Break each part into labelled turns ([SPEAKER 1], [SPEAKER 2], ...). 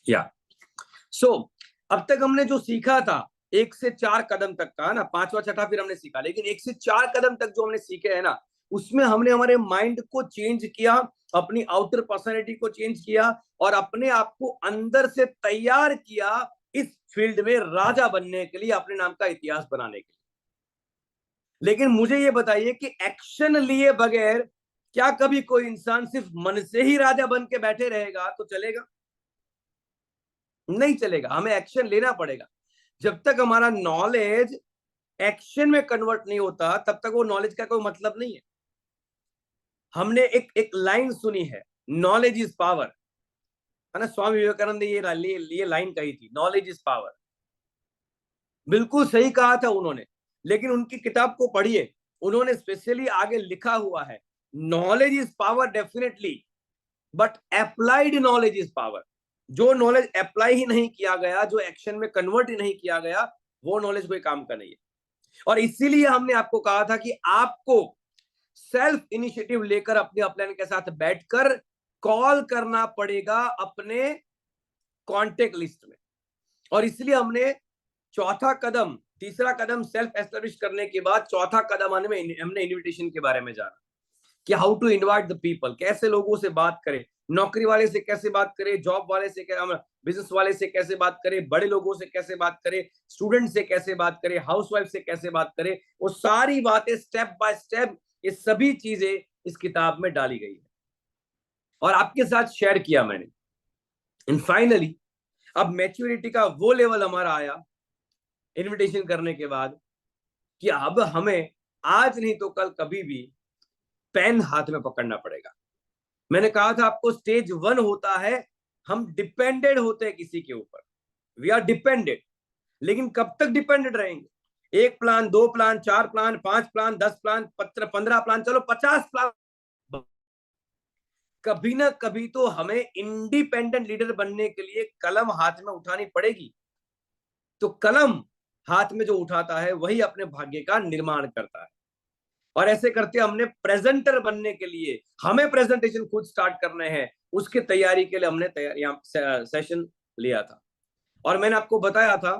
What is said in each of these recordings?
[SPEAKER 1] या सो अब तक हमने जो सीखा था 1 से 4 कदम तक का ना, 5वां छठा फिर हमने सीखा, लेकिन 1 से 4 कदम तक जो हमने सीखे हैं ना, उसमें हमने हमारे माइंड को चेंज किया, अपनी आउटर पर्सनैलिटी को चेंज किया और अपने आप को अंदर से तैयार किया इस फील्ड में राजा बनने के लिए, अपने नाम का इतिहास बनाने के लिए। लेकिन मुझे ये बताइए कि एक्शन लिए बगैर क्या कभी कोई इंसान सिर्फ मन से ही राजा बन के बैठे रहेगा तो चलेगा? नहीं चलेगा, हमें एक्शन लेना पड़ेगा। जब तक हमारा नॉलेज एक्शन में कन्वर्ट नहीं होता तब तक वो नॉलेज का कोई मतलब नहीं है। हमने एक लाइन सुनी है, नॉलेज इज पावर, है ना? स्वामी विवेकानंद ने ये लाइन कही थी, नॉलेज इज पावर। बिल्कुल सही कहा था उन्होंने, लेकिन उनकी किताब को पढ़िए, उन्होंने स्पेशली आगे लिखा हुआ है, knowledge is power definitely, but applied knowledge is power. जो नॉलेज अप्लाई ही नहीं किया गया, जो एक्शन में कन्वर्ट ही नहीं किया गया, वो नॉलेज कोई काम का नहीं है। और इसीलिए हमने आपको कहा था कि आपको सेल्फ इनिशिएटिव लेकर अपने अपलाइन के साथ बैठकर कॉल करना पड़ेगा अपने कॉन्टेक्ट लिस्ट में। और इसलिए हमने चौथा कदम, तीसरा कदम सेल्फ एस्टेब्लिश करने के बाद चौथा कदम हमने इनविटेशन के बारे में जाना कि how to invite the people, कैसे लोगों से बात करें, नौकरी वाले से कैसे बात करें, जॉब वाले से, बिजनेस वाले से कैसे बात करें, बड़े लोगों से कैसे बात करें, स्टूडेंट से कैसे बात करें, हाउसवाइफ से कैसे बात करें, वो सारी बातें स्टेप बाय स्टेप, ये सभी चीजें इस किताब में डाली गई है और आपके साथ शेयर किया मैंने। एंड फाइनली अब मैच्योरिटी का वो लेवल हमारा आया इनविटेशन करने के बाद कि अब हमें आज नहीं तो कल कभी भी पेन हाथ में पकड़ना पड़ेगा। मैंने कहा था आपको, स्टेज 1 होता है हम डिपेंडेंट होते हैं किसी के ऊपर, वी आर डिपेंडेंट। लेकिन कब तक डिपेंडेंट रहेंगे? 1 plan, 2 plan, 4 plan, 5 plan, 10 plan, 15 plan, चलो 50 प्लान, कभी ना कभी तो हमें इंडिपेंडेंट लीडर बनने के लिए कलम हाथ में उठानी पड़ेगी। तो कलम हाथ में जो उठाता है वही अपने भाग्य का निर्माण करता है। और ऐसे करते हमने प्रेजेंटर बनने के लिए हमें प्रेजेंटेशन खुद स्टार्ट करने हैं, उसकी तैयारी के लिए हमने सेशन लिया था। और मैंने आपको बताया था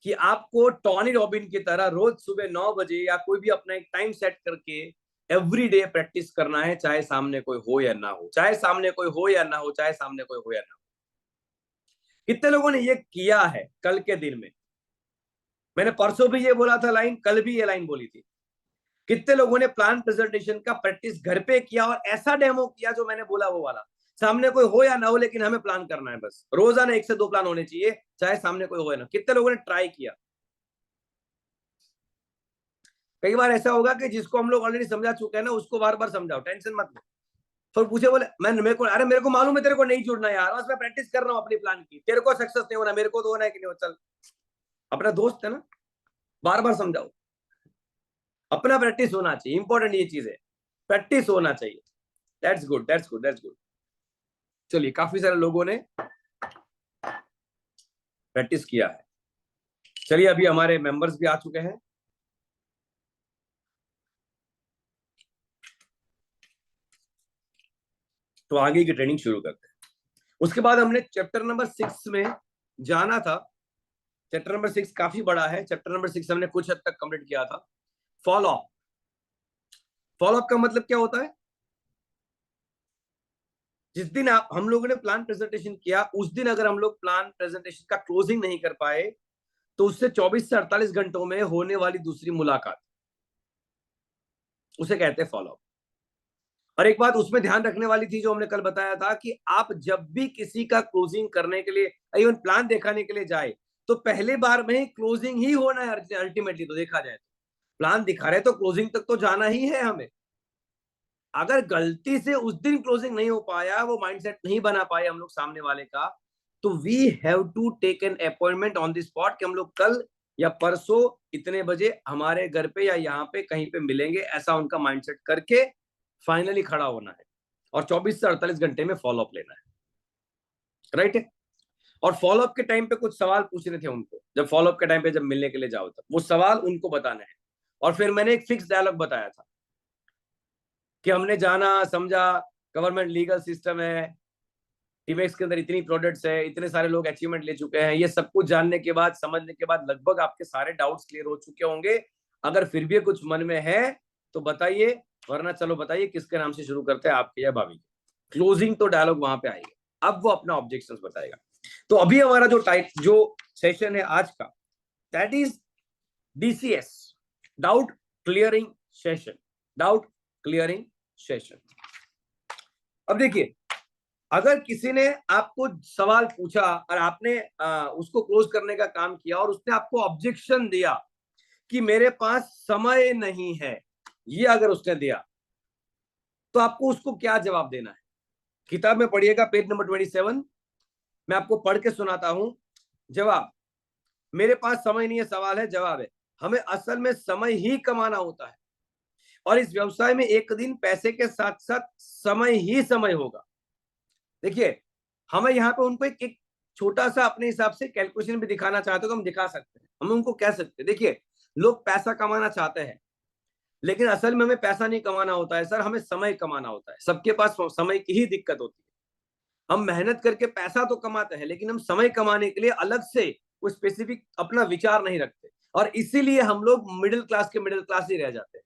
[SPEAKER 1] कि आपको टॉनी रॉबिन की तरह रोज सुबह 9 बजे या कोई भी अपना एक टाइम सेट करके एवरी डे प्रैक्टिस करना है, चाहे सामने कोई हो या ना हो, चाहे सामने कोई हो या ना हो, चाहे सामने कोई हो या ना हो। कितने लोगों ने ये किया है कल के दिन में? मैंने परसों भी ये बोला था लाइन, कल भी ये लाइन बोली थी। कितने लोगों ने प्लान प्रेजेंटेशन का प्रैक्टिस घर पे किया और ऐसा डेमो किया जो मैंने बोला वो वाला? सामने कोई हो या ना हो, लेकिन हमें प्लान करना है, बस रोजाना 1 से 2 प्लान होने चाहिए, चाहे सामने कोई हो या ना। कितने लोगों ने ट्राई किया? कई बार ऐसा होगा कि जिसको हम लोग ऑलरेडी समझा चुके हैं ना, उसको बार बार समझाओ, टेंशन मत लो। फिर पूछे बोले मेरे को मालूम है तेरे को नहीं जुड़ना यार, बस मैं प्रैक्टिस कर रहा हूँ अपनी प्लान की, तेरे को सक्सेस नहीं होना, मेरे को तो होना है कि नहीं हो, चल अपना दोस्त है ना, बार बार समझाओ। अपना प्रैक्टिस होना चाहिए, इंपॉर्टेंट ये चीज है, प्रैक्टिस होना चाहिए। That's good, that's good, that's good. चलिए, काफी सारे लोगों ने प्रैक्टिस किया है। चलिए, अभी हमारे मेंबर्स भी आ चुके हैं, तो आगे की ट्रेनिंग शुरू करते हैं। उसके बाद हमने चैप्टर नंबर 6 में जाना था। चैप्टर नंबर 6 काफी बड़ा है। चैप्टर नंबर 6 हमने कुछ हद तक कंप्लीट किया था। Follow up. फॉलो अप का मतलब क्या होता है? जिस दिन हम लोगों ने प्लान प्रेजेंटेशन किया, उस दिन अगर हम लोग प्लान प्रेजेंटेशन का क्लोजिंग नहीं कर पाए, तो उससे 24 से 48 घंटों में होने वाली दूसरी मुलाकात, उसे कहते हैं फॉलो अप। और एक बात उसमें ध्यान रखने वाली थी जो हमने कल बताया था कि आप जब भी किसी का क्लोजिंग करने के लिए, इवन प्लान दिखाने के लिए जाए, तो पहले बार में क्लोजिंग ही होना है। अल्टीमेटली तो देखा जाए तो प्लान दिखा रहे तो क्लोजिंग तक तो जाना ही है हमें। अगर गलती से उस दिन क्लोजिंग नहीं हो पाया, वो माइंडसेट नहीं बना पाए हम लोग सामने वाले का, तो we have to take an appointment on the spot कि हम लोग कल या परसों इतने बजे हमारे घर पे या यहाँ पे कहीं पे मिलेंगे, ऐसा उनका माइंडसेट करके फाइनली खड़ा होना है और 24 से 48 घंटे में फॉलो अप लेना है, राइट है? और फॉलो अप के टाइम पे कुछ सवाल पूछने थे उनको, जब फॉलो अप के टाइम पे जब मिलने के लिए जाओ तब वो सवाल उनको बताने हैं। और फिर मैंने एक फिक्स डायलॉग बताया था कि हमने जाना, समझा, गवर्नमेंट लीगल सिस्टम है, टीमेक्स के अंदर इतनी प्रोडक्ट्स है, इतने सारे लोग अचीवमेंट ले चुके हैं, ये सब कुछ जानने के बाद, समझने के बाद लगभग आपके सारे डाउट्स क्लियर हो चुके होंगे। अगर फिर भी कुछ मन में है तो बताइए, वरना चलो बताइए किसके नाम से शुरू करते हैं, आपके या भाभी के। क्लोजिंग तो डायलॉग वहां पे आएगा, अब वो अपना ऑब्जेक्शंस बताएगा। तो अभी हमारा जो सेशन है आज का, that is DCS, doubt clearing session. Doubt clearing session. अब देखिए, अगर किसी ने आपको सवाल पूछा और आपने उसको क्लोज करने का काम किया और उसने आपको ऑब्जेक्शन दिया कि मेरे पास समय नहीं है, ये अगर उसने दिया तो आपको उसको क्या जवाब देना है? किताब में पढ़िएगा, पेज नंबर 27, मैं आपको पढ़ के सुनाता हूं। जवाब, मेरे पास समय नहीं है सवाल है, जवाब है हमें असल में समय ही कमाना होता है और इस व्यवसाय में एक दिन पैसे के साथ साथ समय ही समय होगा। देखिए, हमें यहाँ पे उनको एक छोटा सा अपने हिसाब से कैलकुलेशन भी दिखाना चाहते हो तो हम दिखा सकते हैं। हम उनको कह सकते हैं, देखिए लोग पैसा कमाना चाहते हैं लेकिन असल में हमें पैसा नहीं कमाना होता है सर, हमें समय कमाना होता है। सबके पास समय की ही दिक्कत होती है। हम मेहनत करके पैसा तो कमाते हैं लेकिन हम समय कमाने के लिए अलग से कोई स्पेसिफिक अपना विचार नहीं रखते और इसीलिए हम लोग मिडिल क्लास के मिडिल क्लास ही रह जाते हैं।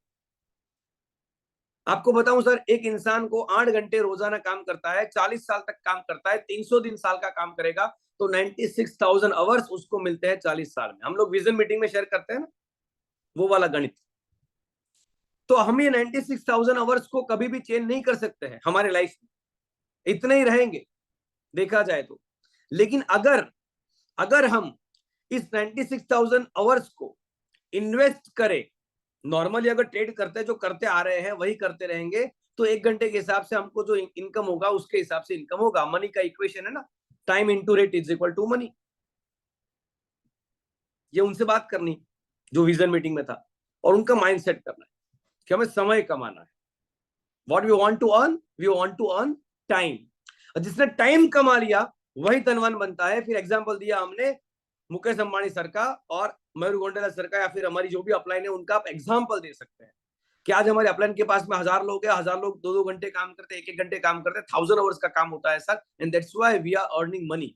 [SPEAKER 1] आपको बताऊं सर, एक इंसान को 8 घंटे रोजाना काम करता है, 40 साल तक काम करता है, 300 दिन साल का काम करेगा तो 96,000 आवर्स उसको मिलते हैं 40 साल में। हम लोग विजन मीटिंग में शेयर करते हैं ना, वो वाला गणित। तो हम ये 96,000 आवर्स को कभी भी चेंज नहीं कर सकते हैं हमारे लाइफ में, इतने ही रहेंगे देखा जाए तो। लेकिन अगर अगर हम इस 96,000 आवर्स को इन्वेस्ट करें, नॉर्मली अगर ट्रेड करते हैं, जो करते आ रहे हैं वही करते रहेंगे, तो 1 घंटे के हिसाब से हमको जो इनकम होगा उसके हिसाब से इनकम होगा। मनी का इक्वेशन है ना, time into rate is equal to money. ये उनसे बात करनी जो विजन मीटिंग में था और उनका माइंड सेट करना है कि हमें समय कमाना है। What we want to earn, we want to earn time. जिसने टाइम कमा लिया वही धनवान बनता है। फिर एग्जांपल दिया हमने मुकेश अंबानी सर का और मयूर गोंडेला सर का, या फिर हमारी जो भी अपलाइन है उनका आप एग्जांपल दे सकते हैं कि आज हमारे अपलाइन के पास में 1000 लोग हैं, 1000 लोग 2-2 घंटे काम करते हैं, 1-1 घंटे काम करते हैं, 1000 आवर्स का काम होता है sir, and that's why we are earning money,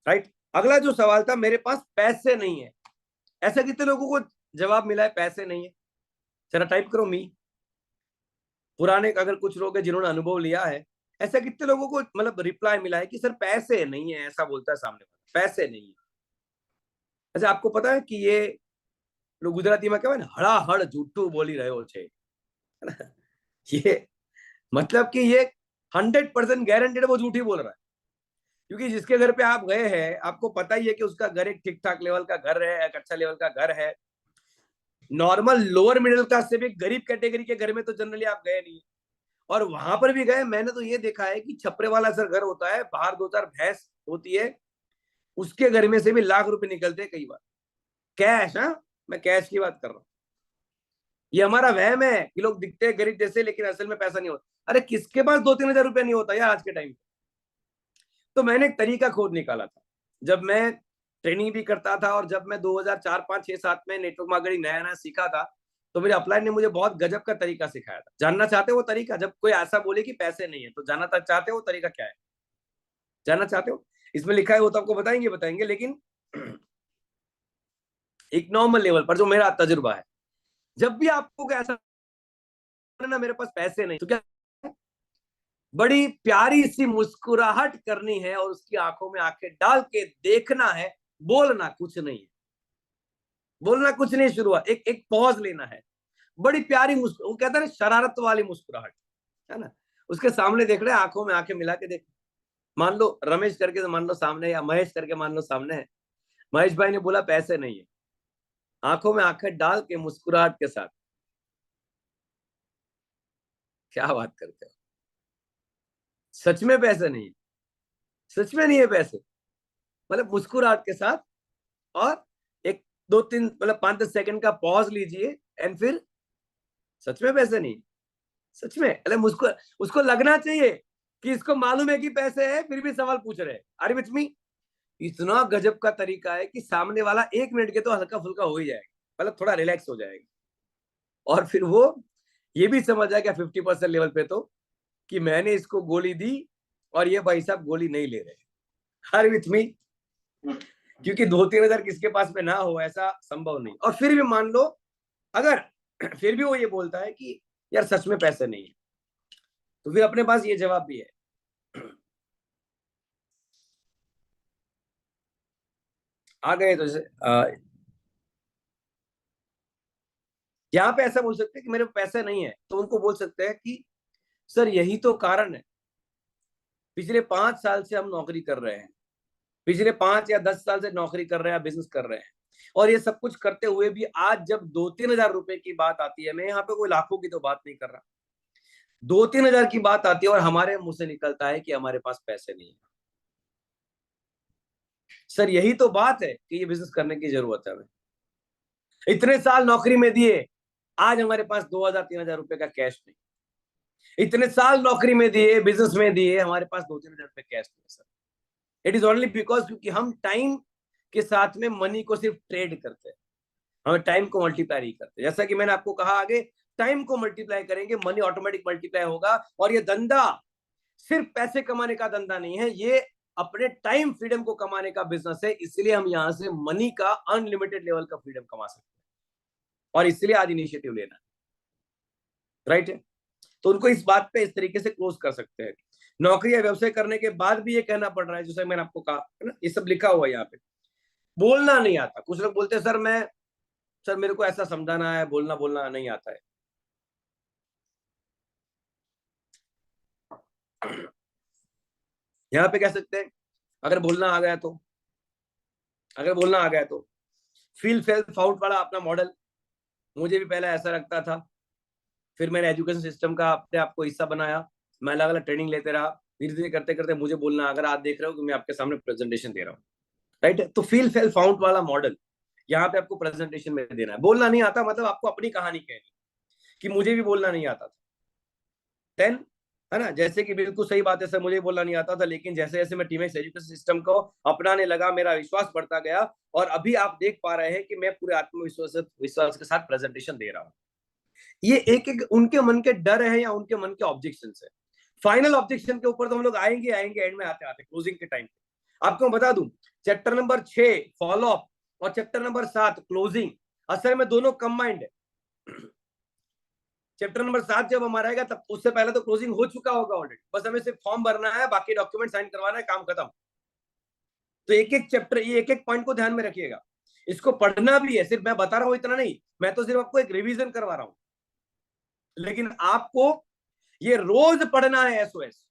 [SPEAKER 1] right. अगला जो सवाल था, मेरे पास पैसे नहीं है। ऐसा कितने लोगों को जवाब मिला है पैसे नहीं है? जरा टाइप करो मी। पुराने अगर कुछ लोग हैं जिन्होंने अनुभव लिया है, ऐसा कितने लोगों को मतलब रिप्लाई मिला है कि सर पैसे नहीं है, ऐसा बोलता है सामने वाला, पैसे नहीं है। अच्छा, आपको पता है कि ये लोग गुजराती में कहेवाय ने हड़ाहड़ जूठू बोली રહ્યો છે, ये मतलब कि ये 100% गारंटेड वो झूठी बोल रहा है। क्योंकि जिसके घर पे आप गए हैं, आपको पता ही है कि उसका घर एक ठीक ठाक लेवल का घर है, एक अच्छा लेवल का घर है। नॉर्मल लोअर मिडिल क्लास से भी गरीब कैटेगरी के घर में तो जनरली आप गए नहीं, और वहां पर भी गए, मैंने तो ये देखा है कि छपरे वाला सर घर होता है, बाहर 2-4 भैंस होती है, उसके घर में से भी लाख रुपए निकलते हैं कई बार कैश। हाँ, मैं कैश की बात कर रहा हूँ। ये हमारा वहम है कि लोग दिखते हैं गरीब जैसे लेकिन असल में पैसा नहीं होता। अरे किसके पास 2-3 हजार रुपया नहीं होता यार आज के टाइम पे। तो मैंने एक तरीका खोद निकाला था जब मैं ट्रेनिंग भी करता था, और जब मैं 2004, 5, 6, 7 में नेटवर्क मार्केटिंग नया नया सीखा था, तो मेरे अपलाइन ने मुझे बहुत गजब का तरीका सिखाया था। जानना चाहते हो वो तरीका? जब कोई ऐसा बोले कि पैसे नहीं है तो जानना चाहते हो वो तरीका क्या है? जानना चाहते हो? इसमें लिखा है वो तो आपको बताएंगे, लेकिन एक नॉर्मल लेवल पर जो मेरा तजुर्बा है, जब भी आपको ऐसा ना मेरे पास पैसे नहीं, तो क्या बड़ी प्यारी सी मुस्कुराहट करनी है और उसकी आंखों में आंखें डाल के देखना है, बोलना कुछ नहीं है, बोलना कुछ नहीं, शुरुआत एक एक पॉज लेना है, बड़ी प्यारी वो कहता है ना शरारत वाली मुस्कुराहट, है ना। उसके सामने देख रहे हैं, आंखों में आंखें मिला के देख। मान लो रमेश करके तो मान लो सामने, या महेश करके मान लो सामने है। महेश भाई ने बोला पैसे नहीं है, आंखों में आंखें डाल के मुस्कुराहट के साथ, क्या बात करते हो? सच में पैसे नहीं है, सच में नहीं है पैसे, मतलब मुस्कुराहट के साथ, और एक 2-3 मतलब 5-10 सेकंड का पॉज लीजिए, एंड फिर सच में पैसे नहीं, सच में, अरे मुझको उसको लगना चाहिए कि इसको मालूम है कि पैसे है फिर भी सवाल पूछ रहे हैं। अरे विथ मी, इतना गजब का तरीका है कि सामने वाला 1 मिनट के तो हल्का फुल्का हो ही जाएगा, मतलब थोड़ा रिलैक्स हो जाएगा, और फिर वो ये भी समझ जाएगा 50% लेवल पे तो कि मैंने इसको गोली दी और ये भाई साहब गोली नहीं ले रहे। हर विथ मी, क्योंकि 2-3 हजार किसके पास में ना हो ऐसा संभव नहीं। और फिर भी मान लो अगर फिर भी वो ये बोलता है कि यार सच में पैसे नहीं है, तो फिर अपने पास ये जवाब भी है। आ गए तो यहाँ पे ऐसा बोल सकते हैं कि मेरे पैसे नहीं है, तो उनको बोल सकते हैं कि सर यही तो कारण है, पिछले 5 साल से हम नौकरी कर रहे हैं, पिछले 5 या 10 साल से नौकरी कर रहे हैं, बिजनेस कर रहे हैं, और ये सब कुछ करते हुए भी आज जब 2-3 हजार रुपए की बात आती है, मैं यहाँ पे कोई लाखों की तो बात नहीं कर रहा, 2-3 हजार की बात आती है और हमारे मुंह से निकलता है कि हमारे पास पैसे नहीं है। सर यही तो बात है कि ये बिजनेस करने की जरूरत है हमें। इतने साल नौकरी में दिए, आज हमारे पास 2-3 हजार रुपए का कैश नहीं। इतने साल नौकरी में दिए, बिजनेस में दिए, हमारे पास 2-3 हजार रुपए कैश नहीं sir. It is only because क्योंकि हम टाइम के साथ में मनी को सिर्फ ट्रेड करते हैं, हमें टाइम को मल्टीप्लाई नहीं करते। जैसा कि मैंने आपको कहा, आगे टाइम को मल्टीप्लाई करेंगे, मनी ऑटोमेटिक मल्टीप्लाई होगा। और ये धंधा सिर्फ पैसे कमाने का धंधा नहीं है, ये अपने टाइम फ्रीडम को कमाने का बिजनेस है। इसलिए हम यहां से मनी का अनलिमिटेड लेवल का फ्रीडम कमा सकते हैं, और इसलिए आज इनिशिएटिव लेना है, राइट है। तो उनको इस बात पे इस तरीके से क्लोज कर सकते हैं। नौकरी या व्यवसाय करने के बाद भी ये कहना पड़ रहा है, जैसे मैंने आपको कहा है ना, ये सब लिखा हुआ है यहाँ पे। बोलना नहीं आता, कुछ लोग बोलते हैं सर मेरे को ऐसा समझाना है, बोलना बोलना नहीं आता है। यहाँ पे कह सकते हैं अगर बोलना आ गया तो, अगर बोलना आ गया तो फील सेल्फ आउट वाला अपना मॉडल, मुझे भी पहले ऐसा लगता था, फिर मैंने एजुकेशन सिस्टम का अपने आप को हिस्सा बनाया, मैं अलग अलग ट्रेनिंग लेते रहा, धीरे धीरे करते करते मुझे बोलना, अगर आप देख रहे हो कि मैं आपके सामने प्रेजेंटेशन दे रहा हूँ, राइट है। तो फील सेल्फ आउट वाला मॉडल यहाँ पे आपको प्रेजेंटेशन में देना है। बोलना नहीं आता मतलब आपको अपनी कहानी कहनी कि मुझे भी बोलना नहीं आता था, देन है ना, जैसे कि बिल्कुल सही बात है सर, मुझे बोलना नहीं आता था, लेकिन जैसे जैसे मैं टीमेक्स एजुकेशन सिस्टम को अपनाने लगा, मेरा विश्वास बढ़ता गया, और अभी आप देख पा रहे हैं कि मैं पूरे विश्वास के साथ प्रेजेंटेशन दे रहा हूँ। ये एक एक उनके मन के डर है या उनके मन के ऑब्जेक्शन है। फाइनल ऑब्जेक्शन के ऊपर तो हम लोग आएंगे आएंगे एंड में आते आते क्लोजिंग के टाइम पे। आपको बता दूं, चैप्टर नंबर 6 फॉलो अप और चैप्टर नंबर 7 क्लोजिंग असल में दोनों कंबाइंड है। चैप्टर नंबर 7 जब हमारा आएगा तब उससे पहले तो क्लोजिंग हो चुका होगा ऑलरेडी, बस हमें सिर्फ फॉर्म भरना है, बाकी डॉक्यूमेंट साइन करवाना है, काम खत्म। तो एक एक चैप्टर, ये एक एक पॉइंट को ध्यान में रखिएगा, इसको पढ़ना भी है, सिर्फ मैं बता रहा हूं इतना नहीं, मैं तो सिर्फ आपको एक रिवीजन करवा रहा हूं, लेकिन आपको ये रोज पढ़ना है एसओएस।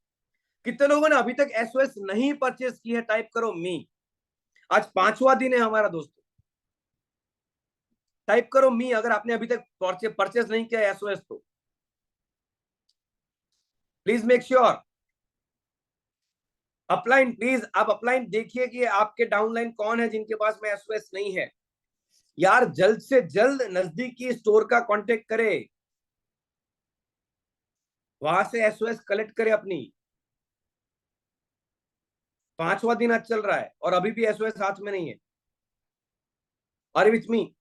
[SPEAKER 1] कितने लोगों ने अभी तक एसओएस नहीं परचेस की है? टाइप करो मी। आज 5वां दिन है हमारा दोस्तों, टाइप करो मी अगर आपने अभी तक परचेस नहीं किया एसओएस तो। Please make sure upline, please आप अपलाइन देखिए कि आपके डाउनलाइन कौन है जिनके पास में एसओएस नहीं है। यार जल्द से जल्द नजदीकी स्टोर का कांटेक्ट करे, वहां से एसओएस कलेक्ट करे अपनी। 5वां दिन आज चल रहा है और अभी भी एसओएस हाथ में नहीं है। अरे विथ मी,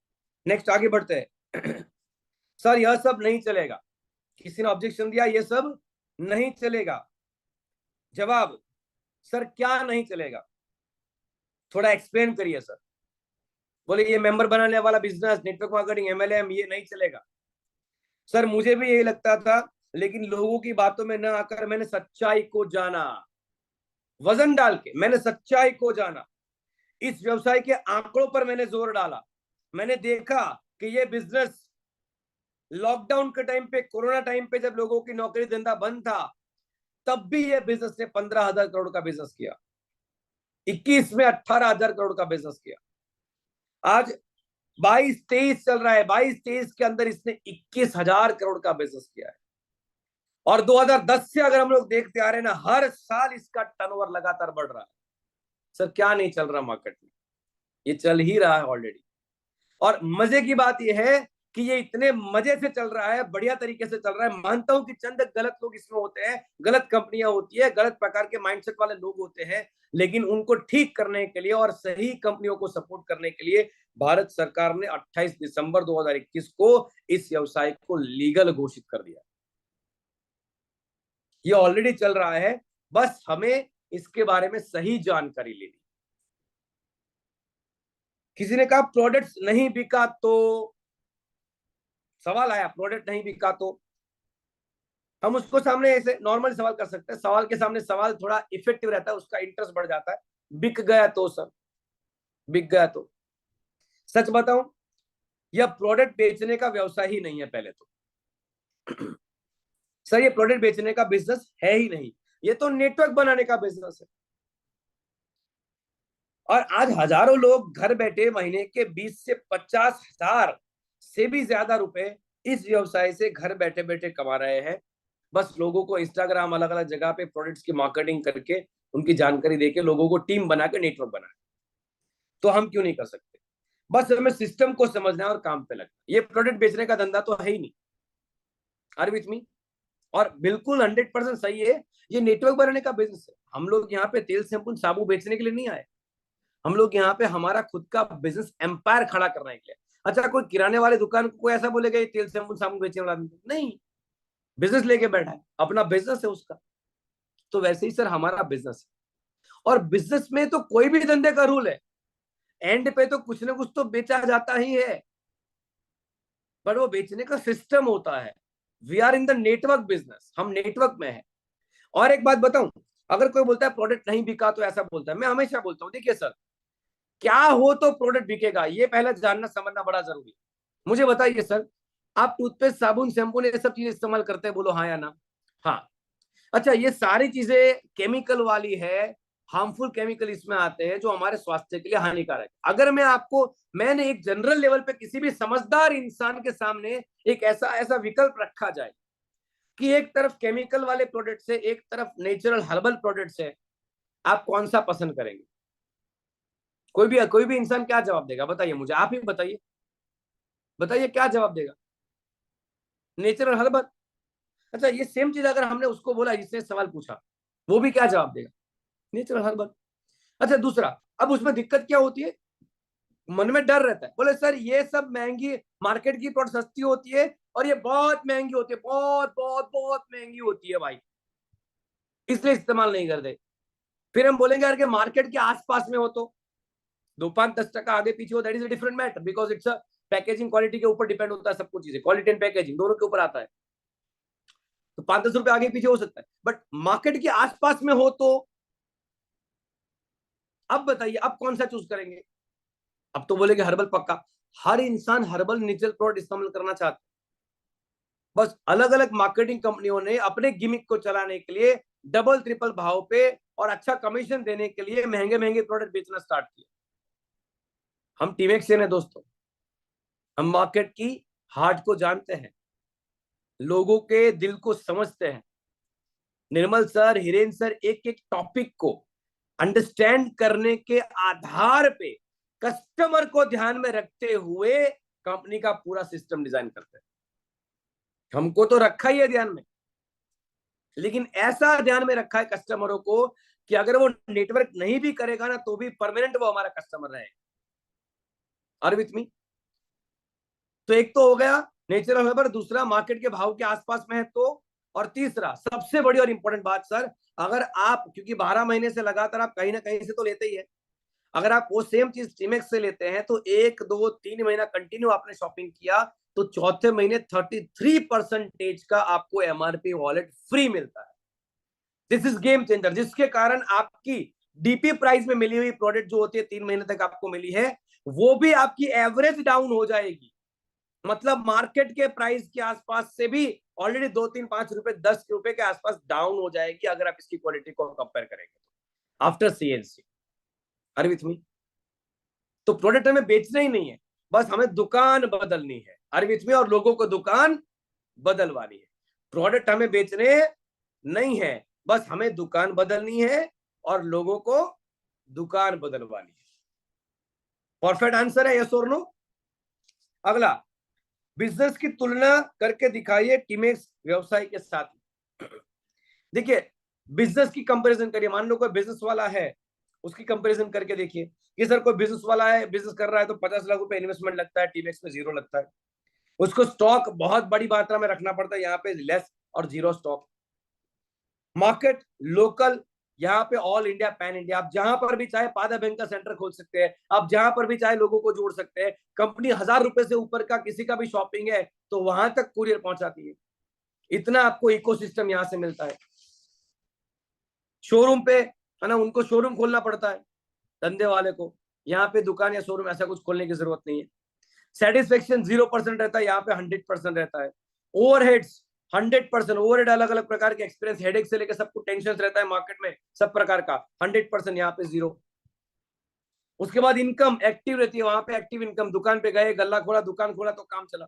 [SPEAKER 1] नेक्स्ट आगे बढ़ते हैं। सर यह सब नहीं चलेगा, किसी ने ऑब्जेक्शन दिया ये सब नहीं चलेगा। जवाब, सर क्या नहीं चलेगा, थोड़ा एक्सप्लेन करिए सर। बोले ये मेंबर बनाने वाला बिजनेस, नेटवर्क मार्केटिंग, एमएलएम, ये नहीं चलेगा। सर मुझे भी यही लगता था, लेकिन लोगों की बातों में न आकर मैंने सच्चाई को जाना, वजन डाल के मैंने सच्चाई को जाना, इस व्यवसाय के आंकड़ों पर मैंने जोर डाला। मैंने देखा कि ये बिजनेस लॉकडाउन के टाइम पे, कोरोना टाइम पे, जब लोगों की नौकरी धंधा बंद था, तब भी ये बिजनेस ने 15,000 करोड़ का बिजनेस किया, 21 में 18,000 करोड़ का बिजनेस किया। आज 22-23 चल रहा है, 22-23 के अंदर इसने 21,000 करोड़ का बिजनेस किया है। और 2010 से अगर हम लोग देखते आ रहे हैं ना, हर साल इसका टर्नओवर लगातार बढ़ रहा है। सर क्या नहीं चल रहा मार्केट में? ये चल ही रहा है ऑलरेडी। और मजे की बात यह है कि ये इतने मजे से चल रहा है, बढ़िया तरीके से चल रहा है। मानता हूं कि चंद गलत लोग इसमें होते हैं, गलत कंपनियां होती है, गलत प्रकार के माइंडसेट वाले लोग होते हैं, लेकिन उनको ठीक करने के लिए और सही कंपनियों को सपोर्ट करने के लिए भारत सरकार ने 28 दिसंबर 2021 को इस व्यवसाय को लीगल घोषित कर दिया। ये ऑलरेडी चल रहा है, बस हमें इसके बारे में सही जानकारी लेनी। किसी ने कहा प्रोडक्ट नहीं बिका तो, सवाल आया प्रोडक्ट नहीं बिका तो, हम उसको सामने ऐसे नॉर्मल सवाल कर सकते हैं। सवाल के सामने सवाल थोड़ा इफेक्टिव रहता है, उसका इंटरेस्ट बढ़ जाता है। बिक गया तो सर, बिक गया तो, सच बताऊं यह प्रोडक्ट बेचने का व्यवसाय ही नहीं है पहले तो। सर ये प्रोडक्ट बेचने का बिजनेस है ही नहीं, ये तो नेटवर्क बनाने का बिजनेस है। और आज हजारों लोग घर बैठे महीने के 20 से 50 हजार से भी ज्यादा रुपए इस व्यवसाय से घर बैठे बैठे कमा रहे हैं। बस लोगों को इंस्टाग्राम अलग अलग जगह पे प्रोडक्ट्स की मार्केटिंग करके, उनकी जानकारी देके लोगों को टीम बना के नेटवर्क बना। तो हम क्यों नहीं कर सकते? बस हमें सिस्टम को समझना है और काम पे लगना। ये प्रोडक्ट बेचने का धंधा तो है ही नहीं। Are with me? और बिल्कुल 100% सही है, ये नेटवर्क बनाने का बिजनेस है। हम लोग यहाँ पे तेल शैम्पू साबुन बेचने के लिए नहीं आए, हम लोग यहाँ पे हमारा खुद का बिजनेस एम्पायर खड़ा करने के लिए। अच्छा, कोई किराने वाले दुकान को ऐसा बोलेगा ये तेल शैम्पू साबुन बेचने वाला नहीं, बिजनेस लेके बैठा है, अपना बिजनेस है उसका। तो वैसे ही सर हमारा बिजनेस है, और बिजनेस में तो कोई भी धंधे का रूल है, एंड पे तो कुछ ना कुछ तो बेचा जाता ही है, पर वो बेचने का सिस्टम होता है। We are in the network business, हम नेटवर्क में है। और एक बात बताऊं, अगर कोई बोलता है प्रोडक्ट नहीं बिका तो ऐसा बोलता है, मैं हमेशा बोलता हूं देखिए सर, क्या हो तो प्रोडक्ट बिकेगा, ये पहले जानना समझना बड़ा जरूरी है। मुझे बताइए सर, आप टूथपेस्ट साबुन शैम्पू ने ये सब चीजें इस्तेमाल करते हैं, बोलो हाँ या ना? हाँ। अच्छा, ये सारी चीजें केमिकल वाली है, हार्मफुल केमिकल इसमें आते हैं जो हमारे स्वास्थ्य के लिए हानिकारक है। अगर मैंने एक जनरल लेवल पे किसी भी समझदार इंसान के सामने एक ऐसा ऐसा विकल्प रखा जाए कि एक तरफ केमिकल वाले प्रोडक्ट है, एक तरफ नेचुरल हर्बल प्रोडक्ट्स है, आप कौन सा पसंद करेंगे? कोई भी इंसान क्या जवाब देगा? बताइए मुझे, आप ही बताइए, बताइए क्या जवाब देगा? Natural herbal. अच्छा, ये सेम चीज अगर हमने उसको बोला जिसने सवाल पूछा, वो भी क्या जवाब देगा? Natural herbal. अच्छा दूसरा, अब उसमें दिक्कत क्या होती है, मन में डर रहता है, बोले सर ये सब महंगी, मार्केट की प्रोडक्ट सस्ती होती है और ये बहुत महंगी होती है, बहुत बहुत बहुत महंगी होती है भाई, इसलिए इस्तेमाल नहीं करते। फिर हम बोलेंगे यार कि मार्केट के आसपास में हो तो 2-5-10% आगे पीछे हो, that is a different matter, because it's a packaging quality के ऊपर डिपेंड होता है सब कुछ चीजें, क्वालिटी एंड पैकेजिंग दोनों के ऊपर आता है। तो 5-10 रुपए आगे पीछे हो सकता है, बट मार्केट के आसपास में हो तो अब बताइए अब कौन सा चूज करेंगे? अब तो बोलेंगे हर्बल पक्का। हर इंसान हर्बल नेचुरल प्रोडक्ट इस्तेमाल करना चाहता है, बस अलग अलग मार्केटिंग कंपनियों ने अपने गिमिक को चलाने के लिए डबल ट्रिपल भाव पे और अच्छा कमीशन देने के लिए महंगे महंगे प्रोडक्ट बेचना स्टार्ट किया। हम टीमेक्स से ने दोस्तों, हम मार्केट की हार्ट को जानते हैं, लोगों के दिल को समझते हैं। निर्मल सर, हिरेन सर एक एक टॉपिक को अंडरस्टैंड करने के आधार पे कस्टमर को ध्यान में रखते हुए कंपनी का पूरा सिस्टम डिजाइन करते हैं। हमको तो रखा ही है ध्यान में, लेकिन ऐसा ध्यान में रखा है कस्टमरों को कि अगर वो नेटवर्क नहीं भी करेगा ना तो भी परमानेंट वो हमारा कस्टमर रहेगा। Are with me? तो एक तो हो गया नेचुरल हर्बल, दूसरा मार्केट के भाव के आसपास में है तो, और तीसरा सबसे बड़ी और इंपॉर्टेंट बात सर, अगर आप, क्योंकि 12 महीने से लगातार आप कहीं ना कहीं से तो लेते ही है, अगर आप वो सेम चीज टीमेक्स से लेते हैं तो 1-2-3 महीना कंटिन्यू आपने शॉपिंग किया तो चौथे महीने 33% का आपको एमआरपी वॉलेट फ्री मिलता है। दिस इज गेम चेंजर, जिसके कारण आपकी डीपी प्राइस में मिली हुई प्रोडक्ट जो होती है 3 महीने तक आपको मिली है, वो भी आपकी एवरेज डाउन हो जाएगी। मतलब मार्केट के प्राइस के आसपास से भी ऑलरेडी 2-3-5 रुपए 10 रुपए के आसपास डाउन हो जाएगी अगर आप इसकी क्वालिटी को कंपेयर करेंगे after CNC. Are with me? तो प्रोडक्ट हमें बेचना ही नहीं है, बस हमें दुकान बदलनी है। Are with me? और लोगों को दुकान बदलवानी है। प्रोडक्ट हमें बेचने नहीं है, बस हमें दुकान बदलनी है और लोगों को दुकान बदलवानी है। परफेक्ट आंसर है यस और नो? अगला, बिजनेस की तुलना करके दिखाइए टीमेक्स व्यवसाय के साथ। देखिए, बिजनेस की कंपैरिजन करिए, मान लो कोई बिजनेस वाला है, उसकी कंपैरिजन करके देखिए कि सर कोई बिजनेस वाला है, बिजनेस कर रहा है तो 50 लाख रुपए इन्वेस्टमेंट लगता है, टीमेक्स में 0 लगता है। उसको स्टॉक बहुत बड़ी मात्रा में रखना पड़ता है, यहाँ पे लेस और 0 स्टॉक। मार्केट लोकल, यहाँ पे ऑल इंडिया, पैन इंडिया, आप जहां पर भी चाहे पादा बैंक का सेंटर खोल सकते हैं, आप जहां पर भी चाहे लोगों को जोड़ सकते हैं। कंपनी 1000 रुपए से ऊपर का किसी का भी शॉपिंग है तो वहां तक कुरियर पहुंचाती है। इतना आपको इकोसिस्टम यहां से मिलता है। शोरूम पे है ना, उनको शोरूम खोलना पड़ता है धंधे वाले को, यहाँ पे दुकान या शोरूम ऐसा कुछ खोलने की जरूरत नहीं है। सेटिस्फेक्शन 0% रहता है, यहाँ पे 100% रहता है। ओवरहेड्स 100%, ओवरहेड अलग अलग प्रकार के, एक्सपीरियंस हेडेक से लेकर सब कुछ टेंशन रहता है मार्केट में सब प्रकार का, 100% यहाँ पे 0। उसके बाद इनकम एक्टिव रहती है, वहां पे एक्टिव इनकम, दुकान पे गए, गल्ला खोला, दुकान खोला तो काम चला।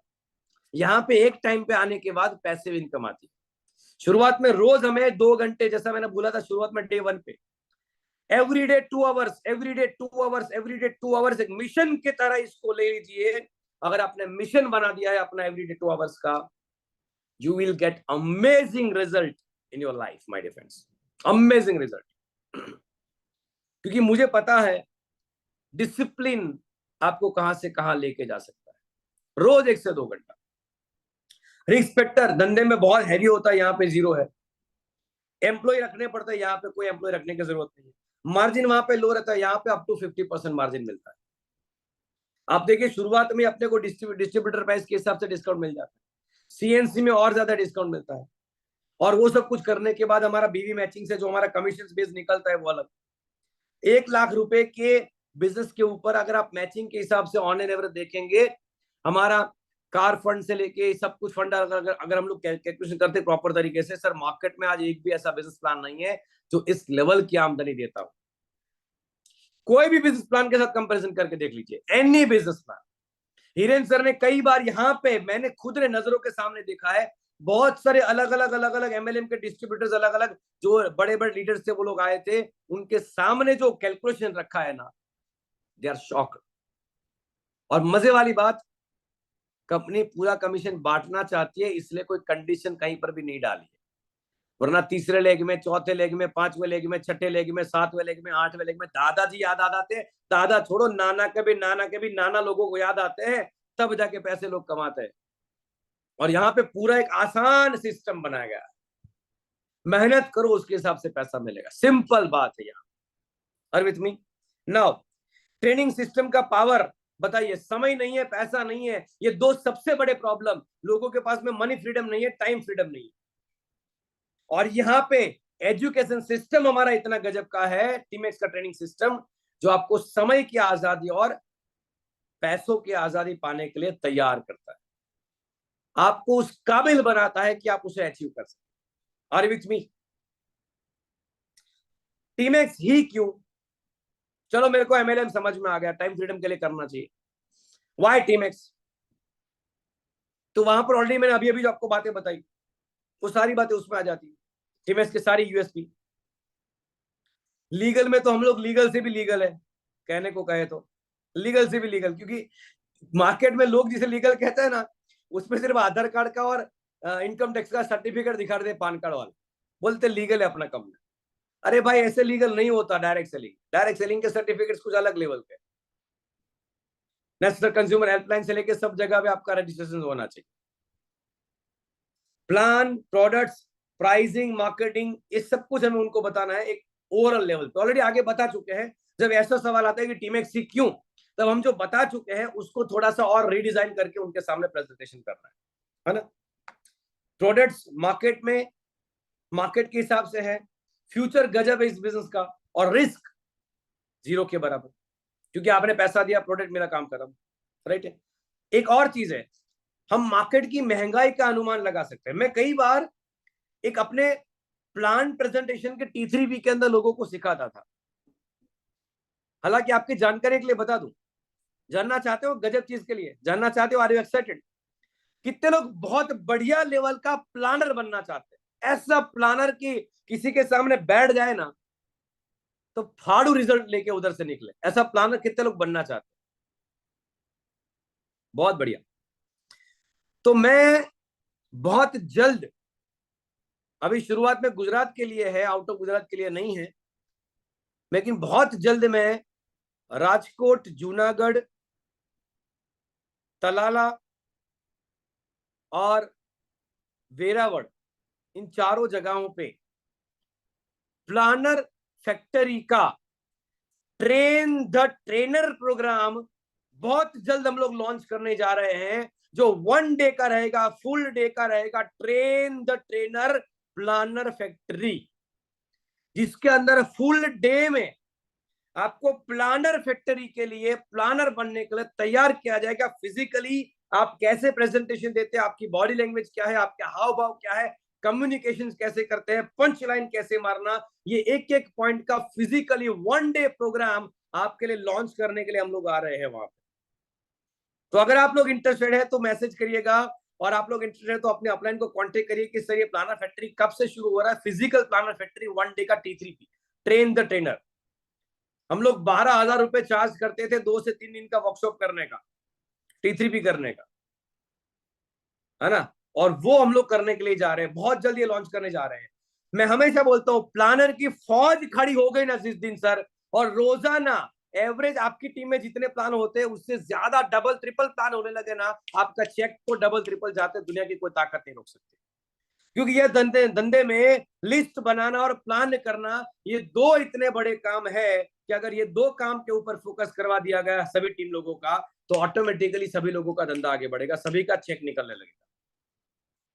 [SPEAKER 1] यहाँ पे एक टाइम पे आने के बाद पैसिव इनकम आती है। शुरुआत में रोज हमें 2 घंटे, जैसा मैंने बोला था शुरुआत में डे 1 पे, everyday 2 hours, everyday 2 hours, everyday 2 hours, एक मिशन की तरह इसको ले लीजिए। अगर आपने मिशन बना दिया है अपना एवरीडे 2 आवर्स का, you will get amazing result in your life my dear friends, amazing result. क्योंकि मुझे पता है डिसिप्लिन आपको कहां से कहां लेके जा सकता है। रोज 1 से 2 घंटा। रिस्क फैक्टर धंधे में बहुत हैवी होता है, यहाँ पे 0 है। एम्प्लॉय रखने पड़ते हैं, यहाँ पे कोई एम्प्लॉय रखने की जरूरत नहीं है। मार्जिन वहां पे लो रहता है, यहाँ पे अप टू 50% मार्जिन मिलता है। आप देखिए शुरुआत में अपने को डिस्ट्रीब्यूटर प्राइस के हिसाब से डिस्काउंट मिल जाता है, सीएनसी में और ज्यादा डिस्काउंट मिलता है। और वो सब कुछ करने के बाद हमारा बीवी मैचिंग से जो हमारा कमीशन बेस निकलता है वो अलग। 1 लाख रुपए के बिजनेस के ऊपर अगर आप मैचिंग के हिसाब से ऑन एन एवरेज देखेंगे, हमारा कार फंड से लेके सब कुछ फंड अगर हम लोग कैलकुलेशन करते प्रॉपर तरीके से, सर मार्केट में आज एक भी ऐसा बिजनेस प्लान नहीं है जो इस लेवल की आमदनी देता हो। कोई भी बिजनेस प्लान के साथ कंपैरिजन करके देख लीजिए, any business plan. Hiren sir ने कई बार यहाँ पे मैंने खुद ने नजरों के सामने देखा है, बहुत सारे अलग अलग एमएलएम के डिस्ट्रीब्यूटर्स, अलग अलग जो बड़े बड़े लीडर्स थे वो लोग आए थे, उनके सामने जो कैलकुलेशन रखा है ना, दे आर शॉक्ड। और मजे वाली बात, कंपनी पूरा कमीशन बांटना चाहती है, इसलिए कोई कंडीशन कहीं पर भी नहीं डाली है। वरना तीसरे लेग में, चौथे लेग में, 5वें लेग में, छठे लेग में, 7वें लेग में, 8वें लेग में दादाजी याद आ जाते हैं। दादा छोड़ो, नाना के भी नाना लोगों को याद आते हैं, तब जाके पैसे लोग कमाते हैं। और यहाँ पे पूरा एक आसान सिस्टम बनाया गया है, मेहनत करो उसके हिसाब से पैसा मिलेगा, सिंपल बात है यहाँ। Are with me now? Training system का पावर बताइए। समय नहीं है, पैसा नहीं है, ये दो सबसे बड़े प्रॉब्लम लोगों के पास में। मनी फ्रीडम नहीं है, टाइम फ्रीडम नहीं है। और यहाँ पे एजुकेशन सिस्टम हमारा इतना गजब का है, टीमेक्स का ट्रेनिंग सिस्टम, जो आपको समय की आजादी और पैसों की आजादी पाने के लिए तैयार करता है, आपको उस काबिल बनाता है कि आप उसे अचीव कर सकें। Are with me? टीमेक्स ही क्यों? चलो मेरे को एमएलएम समझ में आ गया, टाइम फ्रीडम के लिए करना चाहिए। वाई टीमेक्स? तो वहां पर ऑलरेडी मैंने अभी अभी जो आपको बातें बताई, वो सारी बातें उसमें आ जाती है, टीमेक्स की सारी यूएसपी। लीगल में तो हम लोग लीगल से भी लीगल है, कहने को कहे तो लीगल से भी लीगल, क्योंकि मार्केट में लोग जिसे लीगल कहते हैं ना, उसमें सिर्फ आधार कार्ड का और इनकम टैक्स का सर्टिफिकेट दिखा देते, पान कार्ड वाले बोलते लीगल है अपना कंपनी। अरे भाई ऐसे लीगल नहीं होता डायरेक्ट सेलिंग। डायरेक्ट सेलिंग के सर्टिफिकेट्स कुछ अलग लेवल के, नेशनल कंज्यूमर हेल्पलाइन से लेके सब जगह पे आपका रजिस्ट्रेशन होना चाहिए। प्लान, प्रोडक्ट्स, प्राइसिंग, मार्केटिंग, ये सब कुछ हमें उनको बताना है एक ओवरऑल लेवल पे। ऑलरेडी आगे बता चुके हैं। जब ऐसा सवाल आता है कि टीमेक्स क्यों, तब हम जो बता चुके हैं उसको थोड़ा सा और रीडिजाइन करके उनके सामने प्रेजेंटेशन करना है ना। प्रोडक्ट्स मार्केट में, मार्केट के हिसाब से है, फ्यूचर गजब है इस बिजनेस का, और रिस्क 0 के बराबर, क्योंकि आपने पैसा दिया, प्रोडक्ट मेरा काम खत्म, राइट है। एक और चीज है, हम मार्केट की महंगाई का अनुमान लगा सकते हैं। मैं कई बार एक अपने प्लान प्रेजेंटेशन के T3B के अंदर लोगों को सिखाता था। हालांकि आपकी जानकारी के लिए बता दूं, जानना चाहते हो गजब चीज के लिए, जानना चाहते हो, आर यू एक्साइटेड? कितने लोग बहुत बढ़िया लेवल का प्लानर बनना चाहते हैं, ऐसा प्लानर की किसी के सामने बैठ जाए ना तो फाड़ू रिजल्ट लेके उधर से निकले, ऐसा प्लानर कितने लोग बनना चाहते हैं? बहुत बढ़िया। तो मैं बहुत जल्द, अभी शुरुआत में गुजरात के लिए है, आउट ऑफ गुजरात के लिए नहीं है, लेकिन बहुत जल्द मैं राजकोट, जूनागढ़, तलाला और वेरावल, इन चारों जगहों पे प्लानर फैक्ट्री का ट्रेन द ट्रेनर प्रोग्राम बहुत जल्द हम लोग लॉन्च करने जा रहे हैं, जो 1 डे का रहेगा, फुल डे का रहेगा। Train the trainer planner factory, जिसके अंदर फुल डे में आपको प्लानर फैक्ट्री के लिए, प्लानर बनने के लिए तैयार किया जाएगा। फिजिकली आप कैसे प्रेजेंटेशन देते हैं, आपकी बॉडी लैंग्वेज क्या है, आपके हाव भाव क्या है, कम्युनिकेशन कैसे करते हैं, पंच लाइन कैसे मारना, ये एक एक पॉइंट का फिजिकली 1 डे प्रोग्राम आपके लिए लॉन्च करने के लिए हम लोग आ रहे हैं वहां पे। तो अगर आप लोग इंटरेस्टेड है तो मैसेज करिएगा, और आप लोग इंटरेस्टेड है तो अपने अपलाइन को कांटेक्ट करिए कि सर ये प्लानर फैक्ट्री कब से शुरू हो रहा है। फिजिकल प्लानर फैक्ट्री 1 डे का T3P, ट्रेन द ट्रेनर। हम लोग 12,000 रुपए चार्ज करते थे 2 से 3 दिन का वर्कशॉप करने का, T3P करने का, है ना। और वो हम लोग करने के लिए जा रहे हैं, बहुत जल्दी लॉन्च करने जा रहे हैं। मैं हमेशा बोलता हूं प्लानर की फौज खड़ी हो गई ना जिस दिन सर, और रोजाना एवरेज आपकी टीम में जितने प्लान होते हैं उससे ज्यादा डबल ट्रिपल प्लान होने लगे ना, आपका चेक को डबल ट्रिपल जाते, दुनिया की कोई ताकत नहीं रोक सकती। क्योंकि ये धंधे में लिस्ट बनाना और प्लान करना, ये 2 इतने बड़े काम है कि अगर ये 2 काम के ऊपर फोकस करवा दिया गया सभी टीम लोगों का, तो ऑटोमेटिकली सभी लोगों का धंधा आगे बढ़ेगा, सभी का चेक निकलने लगेगा।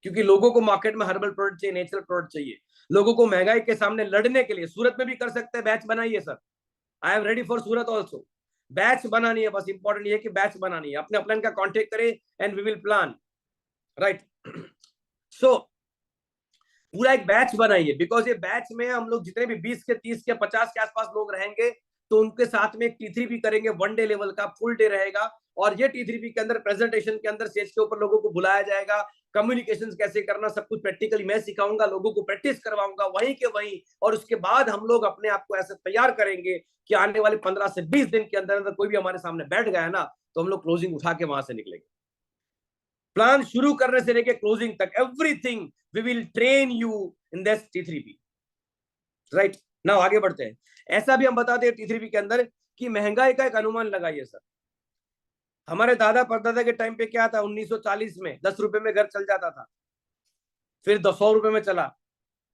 [SPEAKER 1] क्योंकि लोगों को मार्केट में हर्बल प्रोडक्ट चाहिए, नेचुरल प्रोडक्ट चाहिए। लोगों को महंगाई के सामने लड़ने के लिए सूरत में भी कर सकते हैं, बैच बनाइए sir, I am ready for Surat also. Batch बनानी है, बस इंपॉर्टेंट ये कि बैच बनानी है। अपने प्लान का कॉन्टेक्ट करें and we will plan, right. So पूरा एक बैच बनाइए, बिकॉज ये बैच में हम लोग जितने भी 20 के 30 के 50 के आसपास लोग रहेंगे, तो उनके साथ में एक T3P करेंगे, 1 डे लेवल का, फुल डे रहेगा। और ये T3P के अंदर प्रेजेंटेशन के अंदर स्टेज के ऊपर लोगों को बुलाया जाएगा, कम्युनिकेशन कैसे करना सब कुछ प्रैक्टिकली मैं सिखाऊंगा, लोगों को प्रैक्टिस करवाऊंगा वहीं के वहीं। और उसके बाद हम लोग अपने आप को ऐसे तैयार करेंगे कि आने वाले 15 से 20 दिन के अंदर अंदर कोई भी हमारे सामने बैठ गया ना, तो हम लोग क्लोजिंग उठा के वहां से निकलेंगे। प्लान शुरू करने से लेके क्लोजिंग तक everything we will train you in this T3P, right. Now आगे बढ़ते हैं। ऐसा भी हम बताते हैं T3P के अंदर कि महंगाई का एक अनुमान लगाइए सर। हमारे दादा परदादा के टाइम पे क्या था, 1940 में 10 रुपए में घर चल जाता था, फिर 100 रुपए में चला,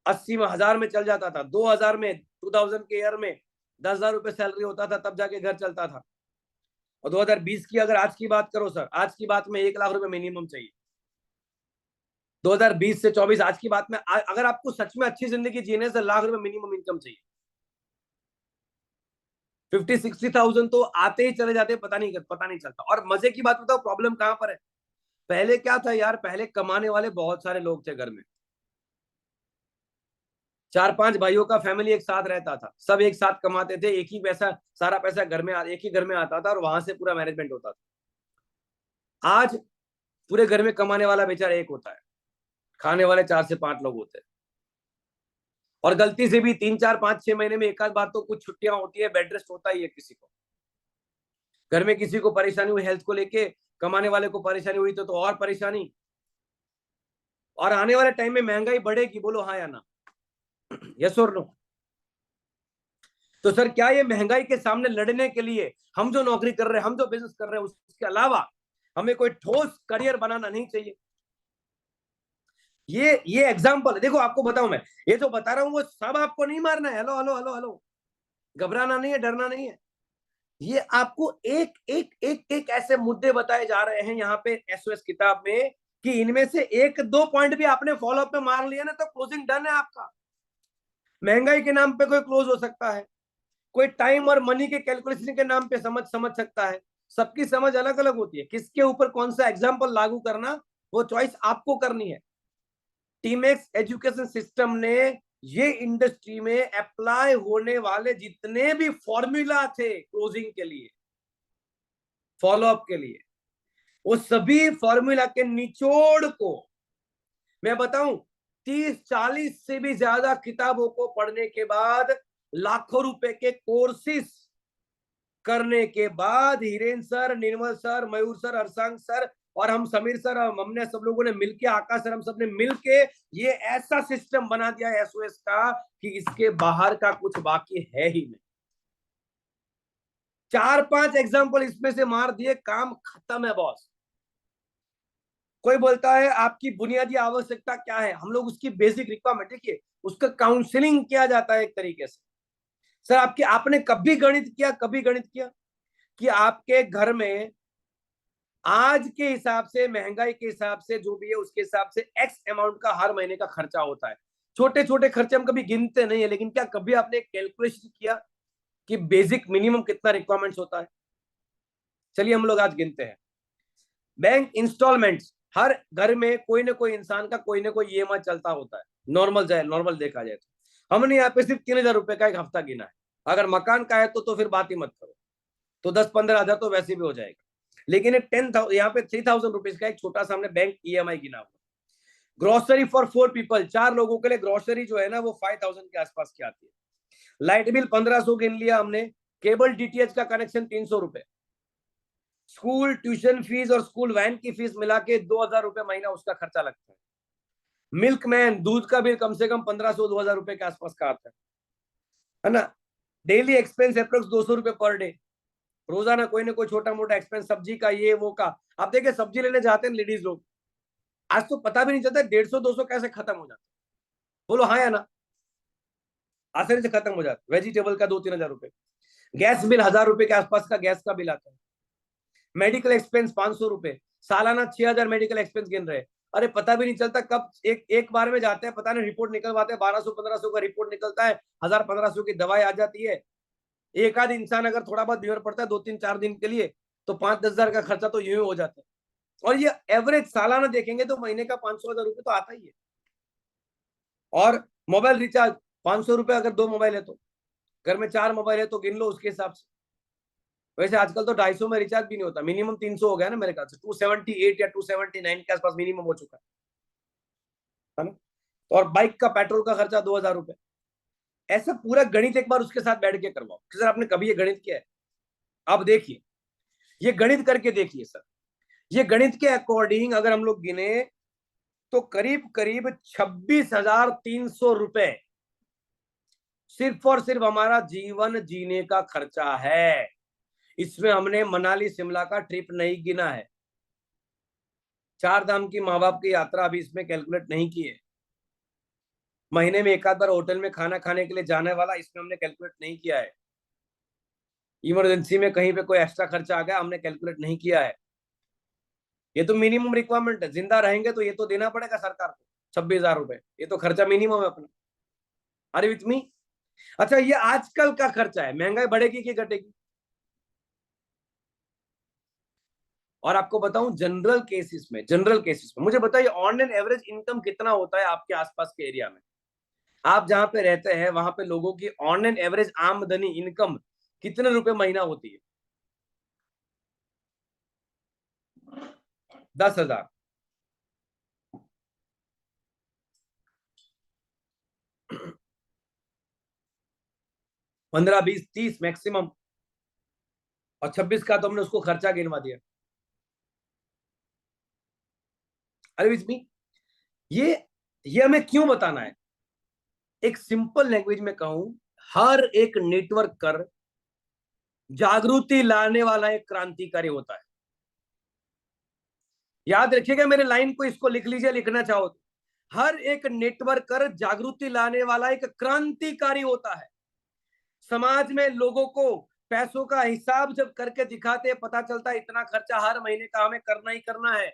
[SPEAKER 1] 80 में, 1000 में चल जाता था, 2000 में, 2000 के ईयर में 10,000 रुपए सैलरी होता था, तब जाके घर चलता था। और 2020 की अगर आज की बात करो सर, आज की बात में 1 लाख रुपए मिनिमम चाहिए। 2020 से 24 आज की बात में अगर आपको सच में अच्छी जिंदगी जीने से लाख रुपए मिनिमम इनकम चाहिए। 50-60,000 तो आते ही चले जाते, पता नहीं चलता। और मजे की बात बताओ, प्रॉब्लम कहां पर है। पहले क्या था यार, पहले कमाने वाले बहुत सारे लोग थे घर में, 4-5 भाइयों का फैमिली एक साथ रहता था, सब एक साथ कमाते थे, एक ही पैसा, सारा पैसा घर में एक ही घर में आता था, और वहां से पूरा मैनेजमेंट होता था। आज पूरे घर में कमाने वाला बेचारा एक होता है, खाने वाले 4 से 5 लोग होते हैं। और गलती से भी 3-4-5-6 महीने में एक आध बार तो कुछ छुट्टियां होती है, बेड रेस्ट होता ही है किसी को। घर में किसी को परेशानी हुई हेल्थ को लेके, कमाने वाले को परेशानी हुई तो और परेशानी। और आने वाले टाइम में महंगाई बढ़ेगी, बोलो हाँ या ना, यस और नो। तो सर क्या ये महंगाई के सामने लड़ने के लिए हम जो नौकरी कर रहे हैं, हम जो बिजनेस कर रहे हैं, उसके अलावा हमें कोई ठोस करियर बनाना नहीं चाहिए। ये एग्जाम्पल है, देखो आपको बताऊं मैं, ये जो बता रहा हूं वो सब आपको नहीं मारना है, हेलो हेलो हेलो हेलो, घबराना नहीं है, डरना नहीं है। ये आपको एक एक एक एक ऐसे मुद्दे बताए जा रहे हैं यहाँ पे SOS किताब में, कि इनमें से 1-2 पॉइंट भी आपने फॉलो अप में मार लिया ना, तो क्लोजिंग डन है आपका। महंगाई के नाम पे कोई क्लोज हो सकता है, कोई टाइम और मनी के कैलकुलेशन के नाम पे समझ सकता है। सबकी समझ अलग अलग होती है, किसके ऊपर कौन सा एग्जाम्पल लागू करना, वो चॉइस आपको करनी है। टीमेक्स एजुकेशन सिस्टम ने ये इंडस्ट्री में अप्लाई होने वाले जितने भी फॉर्मूला थे क्लोजिंग के लिए, फॉलोअप के लिए, वो सभी फॉर्मूला के निचोड़ को मैं बताऊं, 30-40 से भी ज्यादा किताबों को पढ़ने के बाद, लाखों रुपए के कोर्सेस करने के बाद, हिरेन सर, निर्मल सर, मयूर सर, हरसंग सर और हम समीर सर, हमने सब लोगों ने मिलके, आकाश सर, हम सब ने मिलके ये ऐसा सिस्टम बना दिया है SOS का कि इसके बाहर का कुछ बाकी है ही नहीं। 4-5 एग्जाम्पल इसमें से मार दिए, काम खत्म है बॉस। कोई बोलता है आपकी बुनियादी आवश्यकता क्या है, हम लोग उसकी बेसिक रिक्वायरमेंट, देखिए उसका काउंसलिंग किया जाता है एक तरीके से। सर आपने कभी गणित किया, कभी गणित किया कि आपके घर में आज के हिसाब से, महंगाई के हिसाब से, जो भी है उसके हिसाब से एक्स अमाउंट का हर महीने का खर्चा होता है। छोटे छोटे खर्चे हम कभी गिनते नहीं है, लेकिन क्या कभी आपने कैलकुलेशन किया कि बेसिक मिनिमम कितना रिक्वायरमेंट्स होता है? चलिए हम लोग आज गिनते हैं। बैंक इंस्टॉलमेंट्स, हर घर में कोई ना कोई इंसान का कोई ना कोई ईएमआई चलता होता है, नॉर्मल देखा जाए तो। हमने यहाँ पे सिर्फ 3,000 रुपए का एक हफ्ता गिना है। अगर मकान का है तो फिर बात ही मत करो, तो 10-15 हजार तो वैसे भी हो जाएगा। लेकिन एक 10,000, यहाँ पे 3,000 रुपीज का एक छोटा सा हमने बैंक ईएमआई गिना हुआ। ग्रोसरी फॉर 4 पीपल, 4 लोगों के लिए ग्रोसरी जो है ना वो 5,000 के आसपास की आती है। लाइट बिल 1,500 गिन लिया हमने। केबल डीटीएच का कनेक्शन 300 रुपए। स्कूल ट्यूशन फीस और स्कूल वैन की फीस मिला के 2,000 रुपए महीना उसका खर्चा लगता है। मिल्कमैन, दूध का बिल कम से कम 1,500-2,000 रुपए के आसपास का आता है ना। डेली एक्सपेंस अप्रोक्स 200 रुपए पर डे। रोजाना कोई ना कोई छोटा मोटा एक्सपेंस, सब्जी का, ये वो का। आप देखिए सब्जी लेने जाते हैं लेडीज लोग, आज तो पता भी नहीं चलता 150-200 कैसे खत्म हो जाता। बोलो हाँ या ना? आसानी से खत्म हो जाता। वेजिटेबल का 2-3 हजार रुपए। गैस बिल 1,000 रुपए के आसपास का गैस का बिल आता है। मेडिकल एक्सपेंस 500 रुपए, सालाना 6,000 मेडिकल एक्सपेंस गिन रहे। अरे पता भी नहीं चलता कब एक बार में जाते हैं, पता नहीं रिपोर्ट निकलवाते हैं, 1,200-1,500 का रिपोर्ट निकलता है, 1,000-1,500 की दवाई आ जाती है। एक आध इंसान अगर थोड़ा बहुत बीमार पड़ता है 2-3-4 दिन के लिए, तो 5-10 हजार का खर्चा तो यूं ही हो जाता है। और ये एवरेज सालाना देखेंगे तो महीने का 500-1,000 रुपए तो आता ही है। और मोबाइल रिचार्ज 500 रुपए, अगर 2 मोबाइल है तो, घर में 4 मोबाइल है तो गिन लो उसके हिसाब से। वैसे आजकल तो 250 में रिचार्ज भी नहीं होता, मिनिमम 300 हो गया ना मेरे ख्याल से, 278 या 279 के आसपास मिनिमम हो चुका है ना। और बाइक का पेट्रोल का खर्चा 2,000 रुपए। ऐसा पूरा गणित एक बार उसके साथ बैठ के करवाओ। सर आपने कभी ये गणित किया है? अब देखिए, ये गणित करके देखिए सर, ये गणित के अकॉर्डिंग अगर हम लोग गिने तो करीब करीब 26,300 रुपए सिर्फ और सिर्फ हमारा जीवन जीने का खर्चा है। इसमें हमने मनाली शिमला का ट्रिप नहीं गिना है, 4 धाम की माँ बाप की यात्रा अभी इसमें कैलकुलेट नहीं की है, महीने में एक आध बार होटल में खाना खाने के लिए जाने वाला इसमें हमने कैलकुलेट नहीं किया है, इमरजेंसी में कहीं पे कोई एक्स्ट्रा खर्चा आ गया हमने कैलकुलेट नहीं किया है। ये तो मिनिमम रिक्वायरमेंट है, जिंदा रहेंगे तो ये तो देना पड़ेगा सरकार को 26,000 रुपए, ये तो खर्चा मिनिमम है अपना। अरे विथ मी। अच्छा ये आजकल का खर्चा है, महंगाई बढ़ेगी कि घटेगी? और आपको बताऊं जनरल केसेस में मुझे बताइए ऑन एन एवरेज इनकम कितना होता है आपके आसपास के एरिया में? आप जहां पे रहते हैं वहां पे लोगों की ऑन एन एवरेज आमदनी इनकम कितने रुपए महीना होती है? 10,000, 15, 20, 30 मैक्सिमम। और 26 का तो हमने उसको खर्चा गिनवा दिया। अरे विच मी, ये ये हमें क्यों बताना है? एक सिंपल लैंग्वेज में कहूं, हर एक नेटवर्क कर जागृति लाने वाला एक क्रांतिकारी होता है। याद रखिएगा मेरे लाइन को, इसको लिख लीजिए लिखना चाहो तो। हर एक नेटवर्क कर जागृति लाने वाला एक क्रांतिकारी होता है। समाज में लोगों को पैसों का हिसाब जब करके दिखाते हैं, पता चलता है इतना खर्चा हर महीने का हमें करना ही करना है।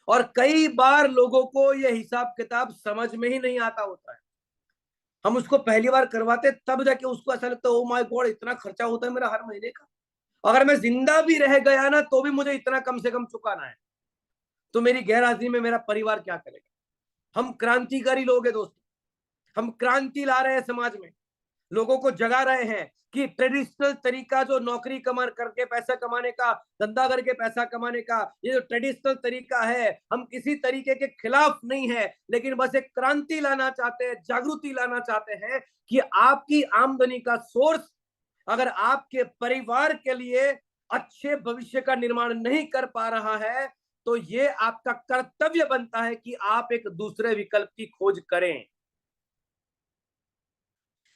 [SPEAKER 1] और कई बार लोगों को यह हिसाब किताब समझ में ही नहीं आता होता है। हम उसको पहली बार करवाते तब जाके उसको ऐसा लगता है ओ माय गॉड इतना खर्चा होता है मेरा हर महीने का, अगर मैं जिंदा भी रह गया ना तो भी मुझे इतना कम से कम चुकाना है, तो मेरी गैरहाजिरी में मेरा परिवार क्या करेगा? हम क्रांतिकारी लोग हैं दोस्तों, हम क्रांति ला रहे हैं समाज में, लोगों को जगा रहे हैं कि ट्रेडिशनल तरीका जो नौकरी कमा करके पैसा कमाने का, धंधा करके पैसा कमाने का, ये जो ट्रेडिशनल तरीका है, हम किसी तरीके के खिलाफ नहीं है, लेकिन बस एक क्रांति लाना चाहते हैं, जागृति लाना चाहते हैं कि आपकी आमदनी का सोर्स अगर आपके परिवार के लिए अच्छे भविष्य का निर्माण नहीं कर पा रहा है, तो ये आपका कर्तव्य बनता है कि आप एक दूसरे विकल्प की खोज करें।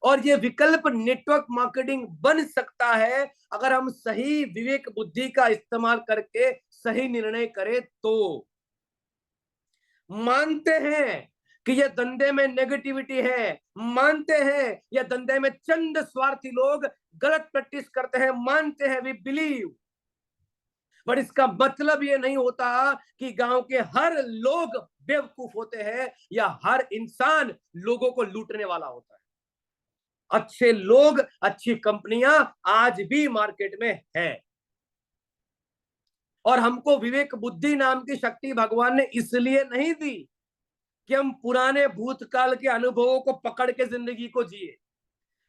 [SPEAKER 1] और ये विकल्प नेटवर्क मार्केटिंग बन सकता है अगर हम सही विवेक बुद्धि का इस्तेमाल करके सही निर्णय करें तो। मानते हैं कि ये धंधे में नेगेटिविटी है, मानते हैं ये धंधे में चंद स्वार्थी लोग गलत प्रैक्टिस करते हैं, मानते हैं, वी बिलीव। पर इसका मतलब ये नहीं होता कि गांव के हर लोग बेवकूफ होते हैं या हर इंसान लोगों को लूटने वाला होता है। अच्छे लोग, अच्छी कंपनियां आज भी मार्केट में है। और हमको विवेक बुद्धि नाम की शक्ति भगवान ने इसलिए नहीं दी कि हम पुराने भूतकाल के अनुभवों को पकड़ के जिंदगी को जिए।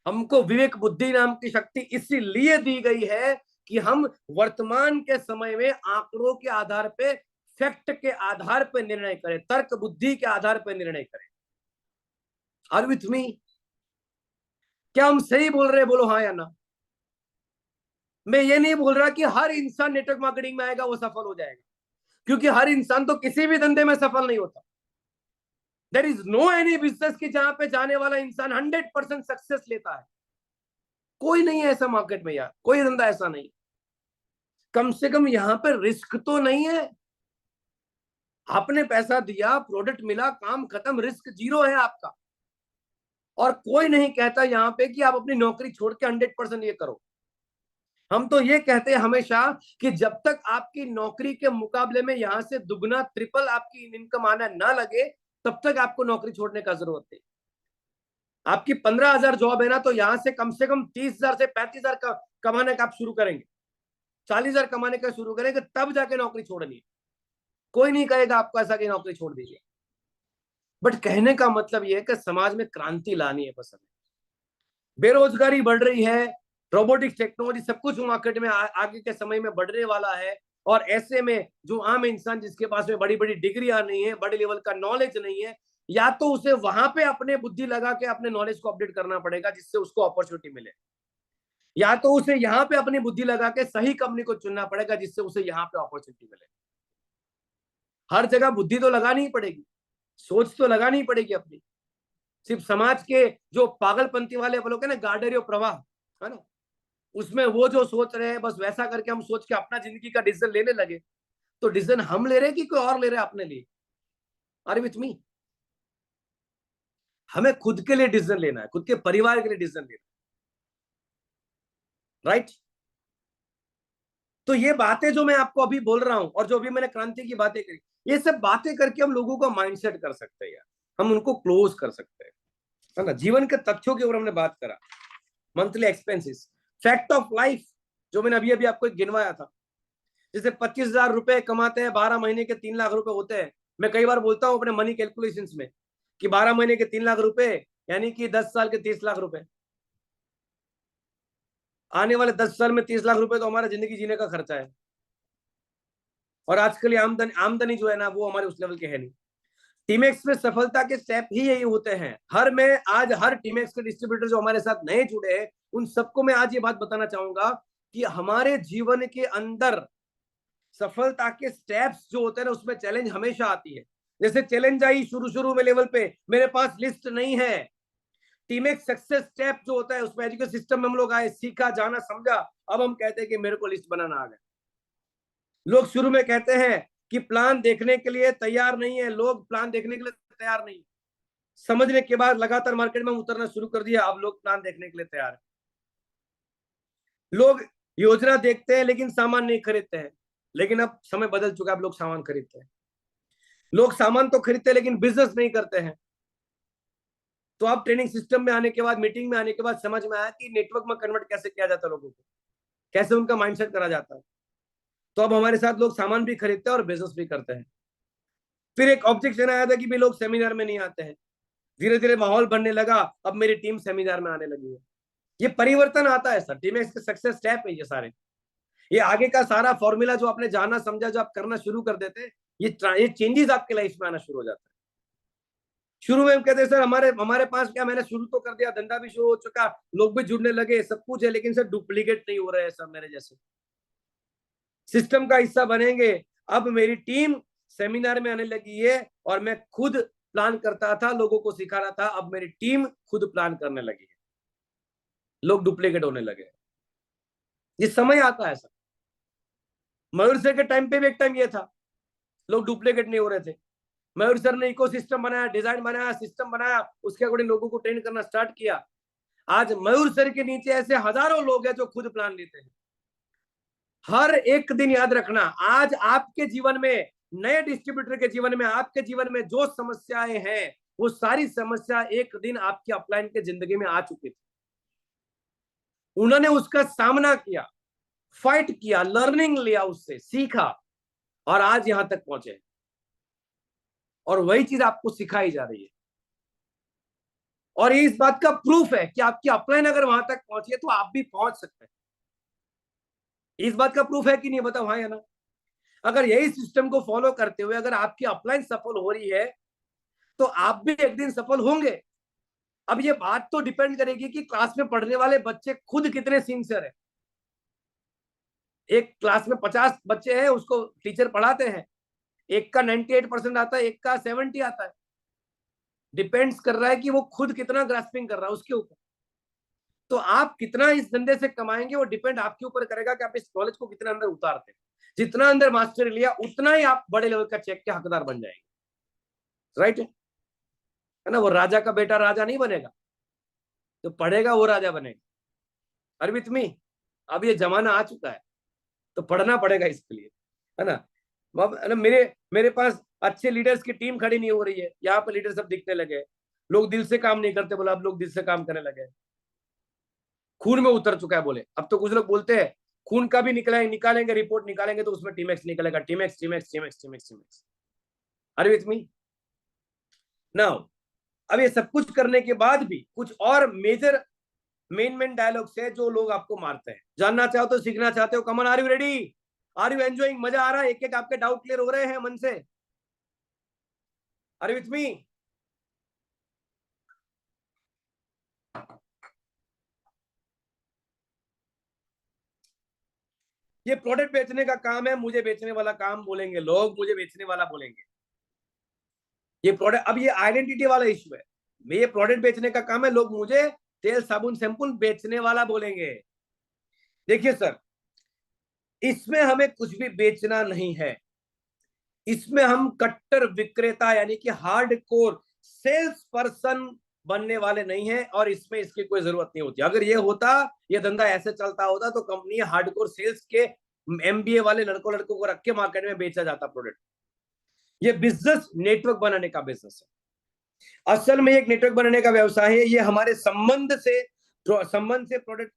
[SPEAKER 1] हमको विवेक बुद्धि नाम की शक्ति इसीलिए दी गई है कि हम वर्तमान के समय में आंकड़ों के आधार पे, फैक्ट के आधार पे निर्णय करें, तर्क बुद्धि के आधार पे निर्णय करें। Are with me? क्या हम सही बोल रहे हैं? बोलो हाँ या ना। मैं ये नहीं बोल रहा कि हर इंसान नेटवर्क मार्केटिंग में आएगा वो सफल हो जाएगा, क्योंकि हर इंसान तो किसी भी धंधे में सफल नहीं होता। There is no any business की जहां पे जाने वाला इंसान 100% सक्सेस लेता है। कोई नहीं है ऐसा मार्केट में यार, कोई धंधा ऐसा नहीं। कम से कम यहां पे रिस्क तो नहीं है। आपने पैसा दिया, प्रोडक्ट मिला, काम खत्म, रिस्क जीरो है आपका। और कोई नहीं कहता यहाँ पे कि आप अपनी नौकरी छोड़ के 100% ये करो। हम तो ये कहते हैं हमेशा कि जब तक आपकी नौकरी के मुकाबले में यहां से दुगना ट्रिपल आपकी इनकम आना ना लगे, तब तक आपको नौकरी छोड़ने का जरूरत है। आपकी 15,000 जॉब है ना, तो यहां से कम 30,000 से 35,000 कमाने का आप शुरू करेंगे, 40,000 कमाने का शुरू करेंगे, तब जाके नौकरी छोड़नी है। कोई नहीं कहेगा आपको ऐसा कि नौकरी छोड़ दीजिए। बट कहने का मतलब यह है कि समाज में क्रांति लानी है। बस हमें बेरोजगारी बढ़ रही है, रोबोटिक्स टेक्नोलॉजी सब कुछ मार्केट में आगे के समय में बढ़ने वाला है। और ऐसे में जो आम इंसान जिसके पास में बड़ी बड़ी डिग्रियां नहीं है, बड़े लेवल का नॉलेज नहीं है, या तो उसे वहां पे अपने बुद्धि लगा के अपने नॉलेज को अपडेट करना पड़ेगा जिससे उसको अपॉर्चुनिटी मिले, या तो उसे यहाँ पे अपनी बुद्धि लगा के सही कंपनी को चुनना पड़ेगा जिससे उसे यहाँ पे अपॉर्चुनिटी मिले। हर जगह बुद्धि तो लगानी ही पड़ेगी, सोच तो लगानी ही पड़ेगी अपनी। सिर्फ समाज के जो पागलपंथी वाले लोग है ना, गार्डरियो प्रवाह है ना, उसमें वो जो सोच रहे हैं बस वैसा करके हम सोच के अपना जिंदगी का डिसीजन लेने लगे, तो डिसीजन हम ले रहे हैं कि कोई और ले रहे हैं अपने लिए? Are with me? हमें खुद के लिए डिसीजन लेना है, खुद के परिवार के लिए डिसीजन लेना है, राइट? तो ये बातें जो मैं आपको अभी बोल रहा हूं और जो अभी मैंने क्रांति की बातें करी, ये सब बातें करके हम लोगों का माइंडसेट कर सकते हैं यार, हम उनको क्लोज कर सकते हैं, है ना। जीवन के तथ्यों के ऊपर हमने बात करा, monthly expenses, fact of life जो मैंने अभी अभी आपको गिनवाया था। जैसे 25,000 रुपए कमाते हैं, 12 महीने के 3 लाख रुपए होते हैं। मैं कई बार बोलता हूं अपने मनी कैलकुलेशंस में कि 12 महीने के 3 लाख रुपए यानी कि 10 साल के 30 लाख रुपए। आने वाले 10 साल में 30 लाख रुपए तो हमारा जिंदगी जीने का खर्चा है। और आजकल आमदनी आमदनी जो है ना, वो हमारे उस लेवल के है नहीं। टीमेक्स में सफलता के स्टेप ही यही होते हैं। आज हर टीमेक्स के डिस्ट्रीब्यूटर जो हमारे साथ नए जुड़े हैं, उन सबको मैं आज ये बात बताना चाहूंगा कि हमारे जीवन के अंदर सफलता के स्टेप्स जो होते हैं ना, उसमें चैलेंज हमेशा आती है। जैसे चैलेंज आई शुरू शुरू में लेवल पे, मेरे पास लिस्ट नहीं है। टीमेक्स सक्सेस स्टेप जो होता है उसमें एजुकेशन सिस्टम में हम लोग आए, सीखा, जाना, समझा, अब हम कहते हैं कि मेरे को लिस्ट बनाना आ गया। लोग शुरू में कहते हैं कि प्लान देखने के लिए तैयार नहीं है, लोग प्लान देखने के लिए तैयार नहीं। समझने के बाद लगातार मार्केट में उतरना शुरू कर दिया, अब लोग प्लान देखने के लिए तैयार है। लोग योजना देखते हैं लेकिन सामान नहीं खरीदते हैं। लेकिन अब समय बदल चुका है, अब लोग सामान खरीदते हैं। लोग सामान तो खरीदते हैं लेकिन बिजनेस नहीं करते हैं। तो अब ट्रेनिंग सिस्टम में आने के बाद, मीटिंग में आने के बाद समझ में आया कि नेटवर्क में कन्वर्ट कैसे किया जाता है, लोगों को कैसे उनका माइंडसेट करा जाता है। तो अब हमारे साथ लोग सामान भी खरीदते हैं और बिजनेस भी करते हैं। फिर एक ऑब्जेक्शन आया था कि भी लोग सेमिनार में नहीं आते हैं। धीरे धीरे माहौल बनने लगा, अब मेरी टीम सेमिनार में आने लगी है। ये परिवर्तन आता है सर, टीम के सक्सेस स्टेप है ये सारे। ये आगे का सारा फॉर्मूला जो आपने जाना समझा, जो आप करना शुरू कर देते हैं, ये चेंजेस आपके लाइफ में आना शुरू हो जाता है। शुरू में हम कहते हैं सर हमारे हमारे पास क्या, मैंने शुरू तो कर दिया, धंधा भी शुरू हो चुका, लोग भी जुड़ने लगे, सब कुछ है, लेकिन सर डुप्लीकेट नहीं हो रहे हैं सब मेरे जैसे। सिस्टम का हिस्सा बनेंगे। अब मेरी टीम सेमिनार में आने लगी है और मैं खुद प्लान करता था, लोगों को सिखा रहा था, अब मेरी टीम खुद प्लान करने लगी है, लोग डुप्लीकेट होने लगे। ये समय आता है सर। मयूर सर के टाइम पे भी एक टाइम ये था, लोग डुप्लीकेट नहीं हो रहे थे। मयूर सर ने इकोसिस्टम बनाया, डिजाइन बनाया, सिस्टम बनाया, उसके अकॉर्डिंग लोगों को ट्रेन करना स्टार्ट किया। आज मयूर सर के नीचे ऐसे हजारों लोग हैं जो खुद प्लान लेते हैं। हर एक दिन याद रखना, आज आपके जीवन में, नए डिस्ट्रीब्यूटर के जीवन में, आपके जीवन में जो समस्याएं हैं, वो सारी समस्या एक दिन आपकी अपलाइन के जिंदगी में आ चुकी थी। उन्होंने उसका सामना किया, फाइट किया, लर्निंग लिया, उससे सीखा, और आज यहां तक पहुंचे। और वही चीज आपको सिखाई जा रही है। और ये इस बात का प्रूफ है कि आपकी अपलाइन अगर वहां तक पहुंची है तो आप भी पहुंच सकते हैं। इस बात का प्रूफ है कि नहीं, बताओ हाँ या ना? अगर यही सिस्टम को फॉलो करते हुए अगर आपकी अपलाइन सफल हो रही है तो आप भी एक दिन सफल होंगे। अब ये बात तो डिपेंड करेगी कि क्लास में पढ़ने वाले बच्चे खुद कितने सिंसियर है। एक क्लास में 50 बच्चे हैं, उसको टीचर पढ़ाते हैं, एक का 98% आता है, एक का 70 आता है। डिपेंड्स कर रहा है कि वो खुद कितना ग्रास्पिंग कर रहा है उसके ऊपर। तो आप कितना इस धंधे से कमाएंगे वो डिपेंड आपके ऊपर करेगा कि आप इस नॉलेज को कितना अंदर उतारते हैं। जितना अंदर मास्टरी लिया उतना ही आप बड़े लेवल का चेक के हकदार बन जाएंगे। राइट है ना? वो राजा का बेटा राजा नहीं बनेगा, तो पढ़ेगा वो राजा बनेगा। अरे विथ मी, अब ये जमाना आ चुका है, तो पढ़ना पड़ेगा इसके लिए, है ना? है ना? मेरे मेरे पास अच्छे लीडर्स की टीम खड़ी नहीं हो रही है। यहाँ पे लीडर सब दिखने लगे, लोग दिल से काम नहीं करते, बोला अब लोग दिल से काम करने लगे। खून में उतर चुका है बोले। अब तो कुछ लोग बोलते हैं खून का भी निकालेंगे रिपोर्ट निकालेंगे तो उसमें टीमेक्स निकलेगा, Timex Timex Timex Timex Timex. अरे विथ मी नाउ, अब ये सब कुछ करने के बाद भी कुछ और मेजर मेन डायलॉग्स है जो लोग आपको मारते हैं। जानना चाहो तो, सीखना चाहते हो, come on, are you ready? Are you enjoying? मजा आ रहा है? एक एक आपके डाउट क्लियर हो रहे हैं मन से? Are you with me? ये प्रोडक्ट बेचने का काम है, मुझे बेचने वाला काम बोलेंगे लोग, मुझे बेचने वाला बोलेंगे। ये प्रोडक्ट, अब ये आइडेंटिटी वाला इश्यू है। ये प्रोडक्ट बेचने का काम है, लोग मुझे तेल साबुन शैम्पूल बेचने वाला बोलेंगे। देखिए सर, इसमें हमें कुछ भी बेचना नहीं है। इसमें हम कट्टर विक्रेता यानी कि हार्ड कोर सेल्स पर्सन बनने वाले नहीं है, और इसमें इसकी कोई जरूरत नहीं होती। अगर ये होता, ये धंधा ऐसे चलता होता तो कंपनी हार्डकोर सेल्स के एमबीए वाले लड़कों को रख के मार्केट में बेचा जाता प्रोडक्ट। ये बिजनेस नेटवर्क बनाने का बिजनेस है। असल में एक नेटवर्क बनाने का व्यवसाय है। ये हमारे संबंध से प्रोडक्ट,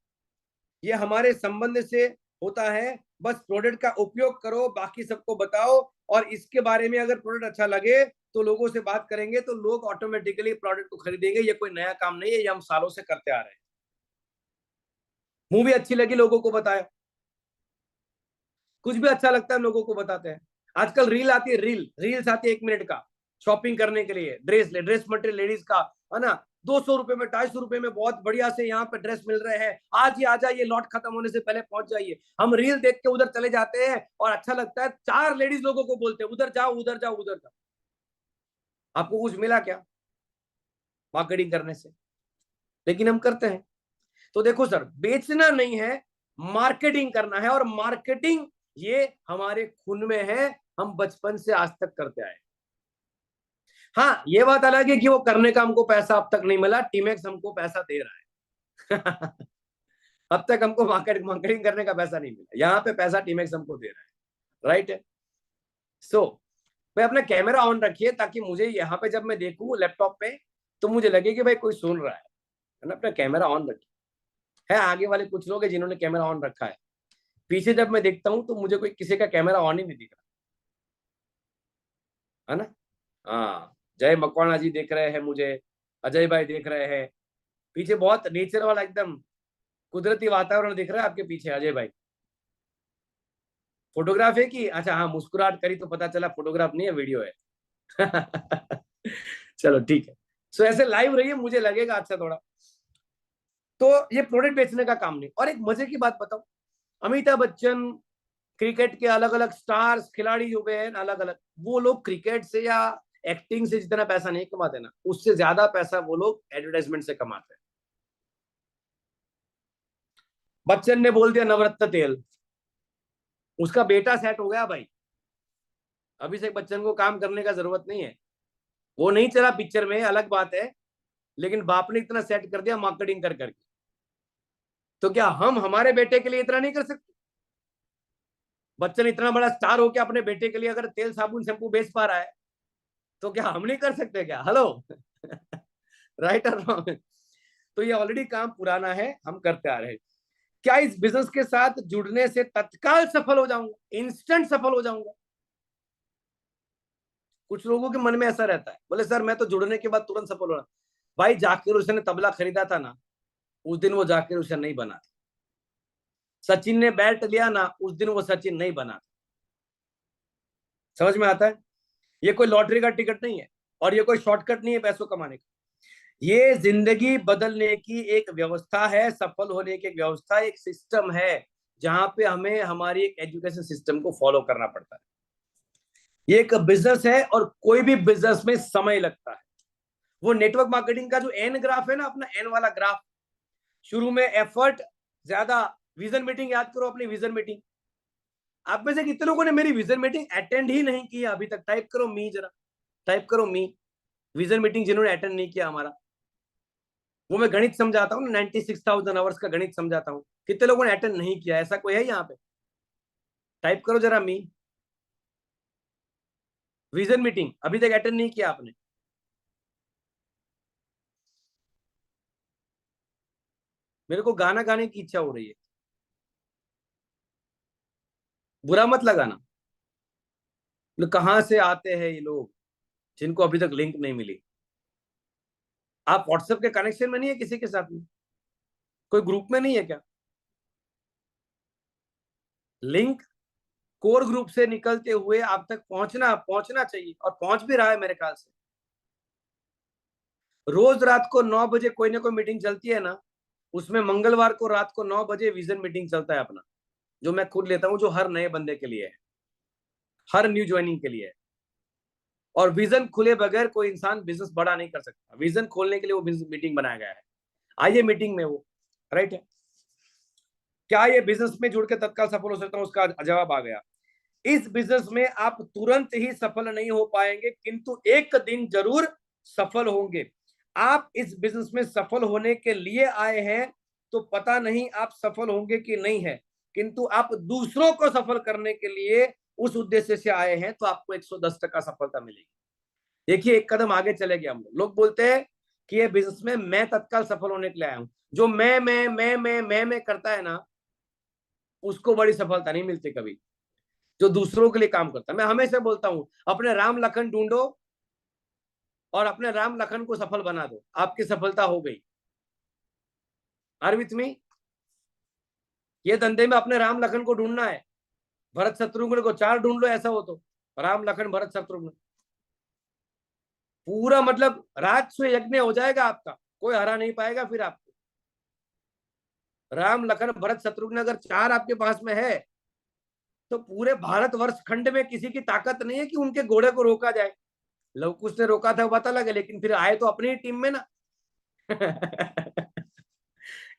[SPEAKER 1] ये हमारे संबंध से होता है। बस प्रोडक्ट का उपयोग करो, बाकी सबको बताओ, और इसके बारे में अगर प्रोडक्ट अच्छा लगे तो लोगों से बात करेंगे तो लोग ऑटोमेटिकली प्रोडक्ट को खरीदेंगे। ये कोई नया काम नहीं है, ये हम सालों से करते आ रहे हैं। मूवी अच्छी लगी, लोगों को बताया। कुछ भी अच्छा लगता है लोगों को बताते हैं। आजकल रील आती है, रील्स आती है 1 मिनट का, शॉपिंग करने के लिए, ड्रेस मटेरियल लेडीज का, है ना? 200 रुपए में, 250 रुपए में बहुत बढ़िया से यहाँ पे ड्रेस मिल रहे हैं, आज ही आ जाइए, लॉट खत्म होने से पहले पहुंच जाइए। हम रील देख के उधर चले जाते हैं और अच्छा लगता है, 4 लेडीज लोगों को बोलते हैं उधर जाओ उधर जाओ उधर जाओ। आपको कुछ मिला क्या मार्केटिंग करने से? लेकिन हम करते हैं। तो देखो सर, बेचना नहीं है, मार्केटिंग करना है। और मार्केटिंग ये हमारे खून में है, हम बचपन से आज तक करते आए। हाँ, ये बात अलग है कि वो करने का हमको पैसा अब तक नहीं मिला, टीमेक्स हमको पैसा दे रहा है। अब तक हमको मार्केटिंग करने का पैसा नहीं मिला, यहाँ पे पैसा टीमेक्स हमको दे रहा है। राइट है? सो भाई अपना कैमरा ऑन रखिए ताकि मुझे यहाँ पे जब मैं देखूं लैपटॉप पे तो मुझे लगे कि भाई कोई सुन रहा है ना? अपना कैमरा ऑन रखिए। है आगे वाले कुछ लोग हैं जिन्होंने कैमरा ऑन रखा है, पीछे जब मैं देखता हूं तो मुझे कोई किसी का कैमरा ऑन ही नहीं दिख रहा, है ना? हाँ, जय मकवाना जी देख रहे हैं मुझे, अजय भाई देख रहे हैं, पीछे बहुत नेचर वाला एकदम कुदरती वातावरण दिख रहा है आपके पीछे। अजय भाई, फोटोग्राफ है कि? अच्छा हाँ, मुस्कुराहट करी तो पता चला फोटोग्राफ नहीं है, वीडियो है। चलो ठीक है। सो ऐसे लाइव रहिए, मुझे लगेगा अच्छा थोड़ा। तो ये प्रोडक्ट बेचने का काम नहीं। और एक मजे की बात बताओ, अमिताभ बच्चन, क्रिकेट के अलग अलग स्टार्स, खिलाड़ी हुए हैं अलग अलग, वो लोग क्रिकेट से या एक्टिंग से जितना पैसा नहीं कमाते ना, उससे ज्यादा पैसा वो लोग एडवर्टाइजमेंट से कमाते हैं। बच्चन ने बोल दिया नवरत्न तेल, उसका बेटा सेट हो गया भाई। अभिषेक बच्चन को काम करने का जरूरत नहीं है, वो नहीं चला पिक्चर में, अलग बात है, लेकिन बाप ने इतना सेट कर दिया मार्केटिंग कर करके। तो क्या हम हमारे बेटे के लिए इतना नहीं कर सकते? बच्चन इतना बड़ा स्टार हो के अपने बेटे के लिए अगर तेल साबुन शैम्पू बेच पा रहा है, तो क्या हम नहीं कर सकते क्या? हेलो राइट और रॉन्ग? तो ये ऑलरेडी काम पुराना है, हम करते आ रहे हैं। क्या इस बिजनेस के साथ जुड़ने से तत्काल सफल हो जाऊंगा, इंस्टेंट सफल हो जाऊंगा? कुछ लोगों के मन में ऐसा रहता है, बोले सर मैं तो जुड़ने के बाद तुरंत सफल होना। भाई जाकिर हुसैन ने तबला खरीदा था ना, उस दिन वो जाकिर हुसैन नहीं बना था। सचिन ने बैट लिया ना, उस दिन वो सचिन नहीं बना था। समझ में आता है? ये कोई लॉटरी का टिकट नहीं है, और ये कोई शॉर्टकट नहीं है पैसों कमाने का। ये जिंदगी बदलने की एक व्यवस्था है, सफल होने की एक व्यवस्था, एक सिस्टम है, जहां पे हमें हमारी एक एजुकेशन सिस्टम को फॉलो करना पड़ता है। ये एक बिजनेस है, और कोई भी बिजनेस में समय लगता है। वो नेटवर्क मार्केटिंग का जो एन ग्राफ है ना, अपना एन वाला ग्राफ, शुरू में एफर्ट ज्यादा। विजन मीटिंग याद करो, अपनी विजन मीटिंग। आप में से कितने लोगों ने मेरी विजन मीटिंग अटेंड ही नहीं किया अभी तक? टाइप करो मी, जरा टाइप करो मी। विजन मीटिंग जिन्होंने अटेंड नहीं किया हमारा, वो मैं गणित समझाता हूँ, 96,000 आवर्स का गणित समझाता हूँ। कितने लोगों ने अटेंड नहीं किया? ऐसा कोई है यहाँ पे? टाइप करो जरा मी। विजन मीटिंग अभी तक अटेंड नहीं किया आपने? मेरे को गाना गाने की इच्छा हो रही है, बुरा मत लगाना। कहाँ से आते हैं ये लोग जिनको अभी तक लिंक नहीं मिली? आप व्हाट्सएप के कनेक्शन में नहीं है किसी के साथ में? कोई ग्रुप में नहीं है क्या? लिंक कोर ग्रुप से निकलते हुए आप तक पहुंचना पहुंचना चाहिए, और पहुंच भी रहा है मेरे ख्याल से। रोज रात को 9 बजे कोई ना कोई मीटिंग चलती है ना, उसमें मंगलवार को रात को 9 बजे विजन मीटिंग चलता है अपना, जो मैं खुद लेता हूं, जो हर नए बंदे के लिए है, हर न्यू ज्वाइनिंग के लिए है। और विजन खुले बगैर कोई इंसान बिजनेस बड़ा नहीं कर सकता। विजन खोलने के लिए वो बिजनेस मीटिंग बनाया गया है। आइए मीटिंग में वो, राइट है। क्या ये बिजनेस में जुड़ के तत्काल सफल हो सकता हूं? उसका जवाब आ गया। इस बिजनेस में आप तुरंत ही सफल नहीं हो पाएंगे, किंतु एक दिन जरूर सफल होंगे। आप इस बिजनेस में सफल होने के लिए आए हैं, तो पता नहीं आप सफल होंगे कि नहीं है, किंतु आप दूसरों को सफल करने के लिए उस उद्देश्य से आए हैं, तो आपको 110% सफलता मिलेगी। देखिए, एक कदम आगे चले गए हम लोग। लोग बोलते हैं कि ये बिजनेस में मैं तत्काल सफल होने के लिए आया हूं। जो मैं करता है ना, उसको बड़ी सफलता नहीं मिलती कभी। जो दूसरों के लिए काम करता है, मैं हमेशा बोलता हूं, अपने राम लखन ढूंढो और अपने राम लखन को सफल बना दो, आपकी सफलता हो गई। Are with me? ये धंधे में अपने राम लखन को ढूंढना है। भरत शत्रुघ्न को चार ढूंढ लो, ऐसा हो तो। राम लखन भरत शत्रुघ्न, पूरा मतलब राजस्व यज्ञ हो जाएगा आपका, कोई हरा नहीं पाएगा फिर आपको। राम लखन भरत शत्रुघ्न अगर चार आपके पास में है, तो पूरे भारत वर्ष खंड में किसी की ताकत नहीं है कि उनके घोड़े को रोका जाए। लव कुश ने रोका था, पता लगे, लेकिन फिर आए तो अपनी ही टीम में ना।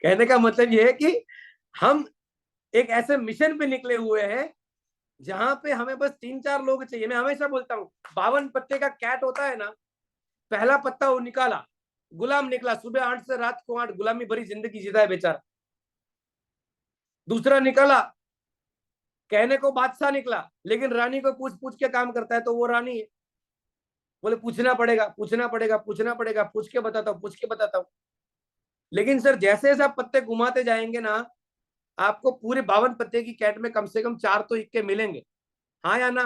[SPEAKER 1] कहने का मतलब ये है कि हम एक ऐसे मिशन पे निकले हुए हैं, जहां पे हमें बस 3-4 लोग चाहिए। मैं हमेशा बोलता हूँ, 52 पत्ते का कैट होता है ना, पहला पत्ता वो निकाला, गुलाम निकला, सुबह 8 से रात को 8 गुलामी भरी जिंदगी जीता है बेचारा। दूसरा निकला, कहने को बादशाह निकला, लेकिन रानी को पूछ पूछ के काम करता है, तो वो रानी है। बोले पूछना पड़ेगा, पूछना पड़ेगा, पूछना पड़ेगा, पूछ के बताता हूँ, पूछ के बताता हूँ। लेकिन सर, जैसे जैसे आप पत्ते घुमाते जाएंगे ना, आपको पूरे 52 पत्ते की कैट में कम से कम 4 तो इक्के मिलेंगे। हाँ या ना?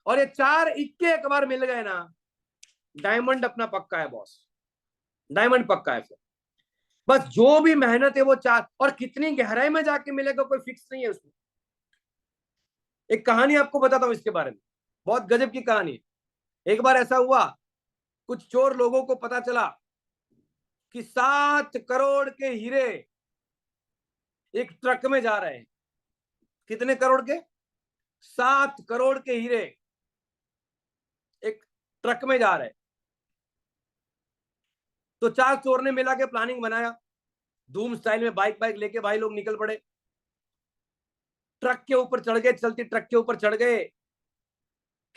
[SPEAKER 1] और ये 4 इक्के एक बार मिल गए ना, डायमंड अपना पक्का है बॉस। डायमंड पक्का है फिर। बस जो भी मेहनत है वो 4, और कितनी गहराई में जाके मिलेगा कोई फिक्स नहीं है उसमें। एक कहानी आपको बताता हूं इसके बारे में, बहुत गजब की कहानी है। एक बार ऐसा हुआ, कुछ चोर लोगों को पता चला कि 7 करोड़ के हीरे एक ट्रक में जा रहे हैं। कितने करोड़ के? 7 करोड़ के हीरे एक ट्रक में जा रहे हैं। तो 4 चोर ने मिला के प्लानिंग बनाया, धूम स्टाइल में बाइक बाइक लेके भाई लोग निकल पड़े। ट्रक के ऊपर चढ़ गए, चलती ट्रक के ऊपर चढ़ गए।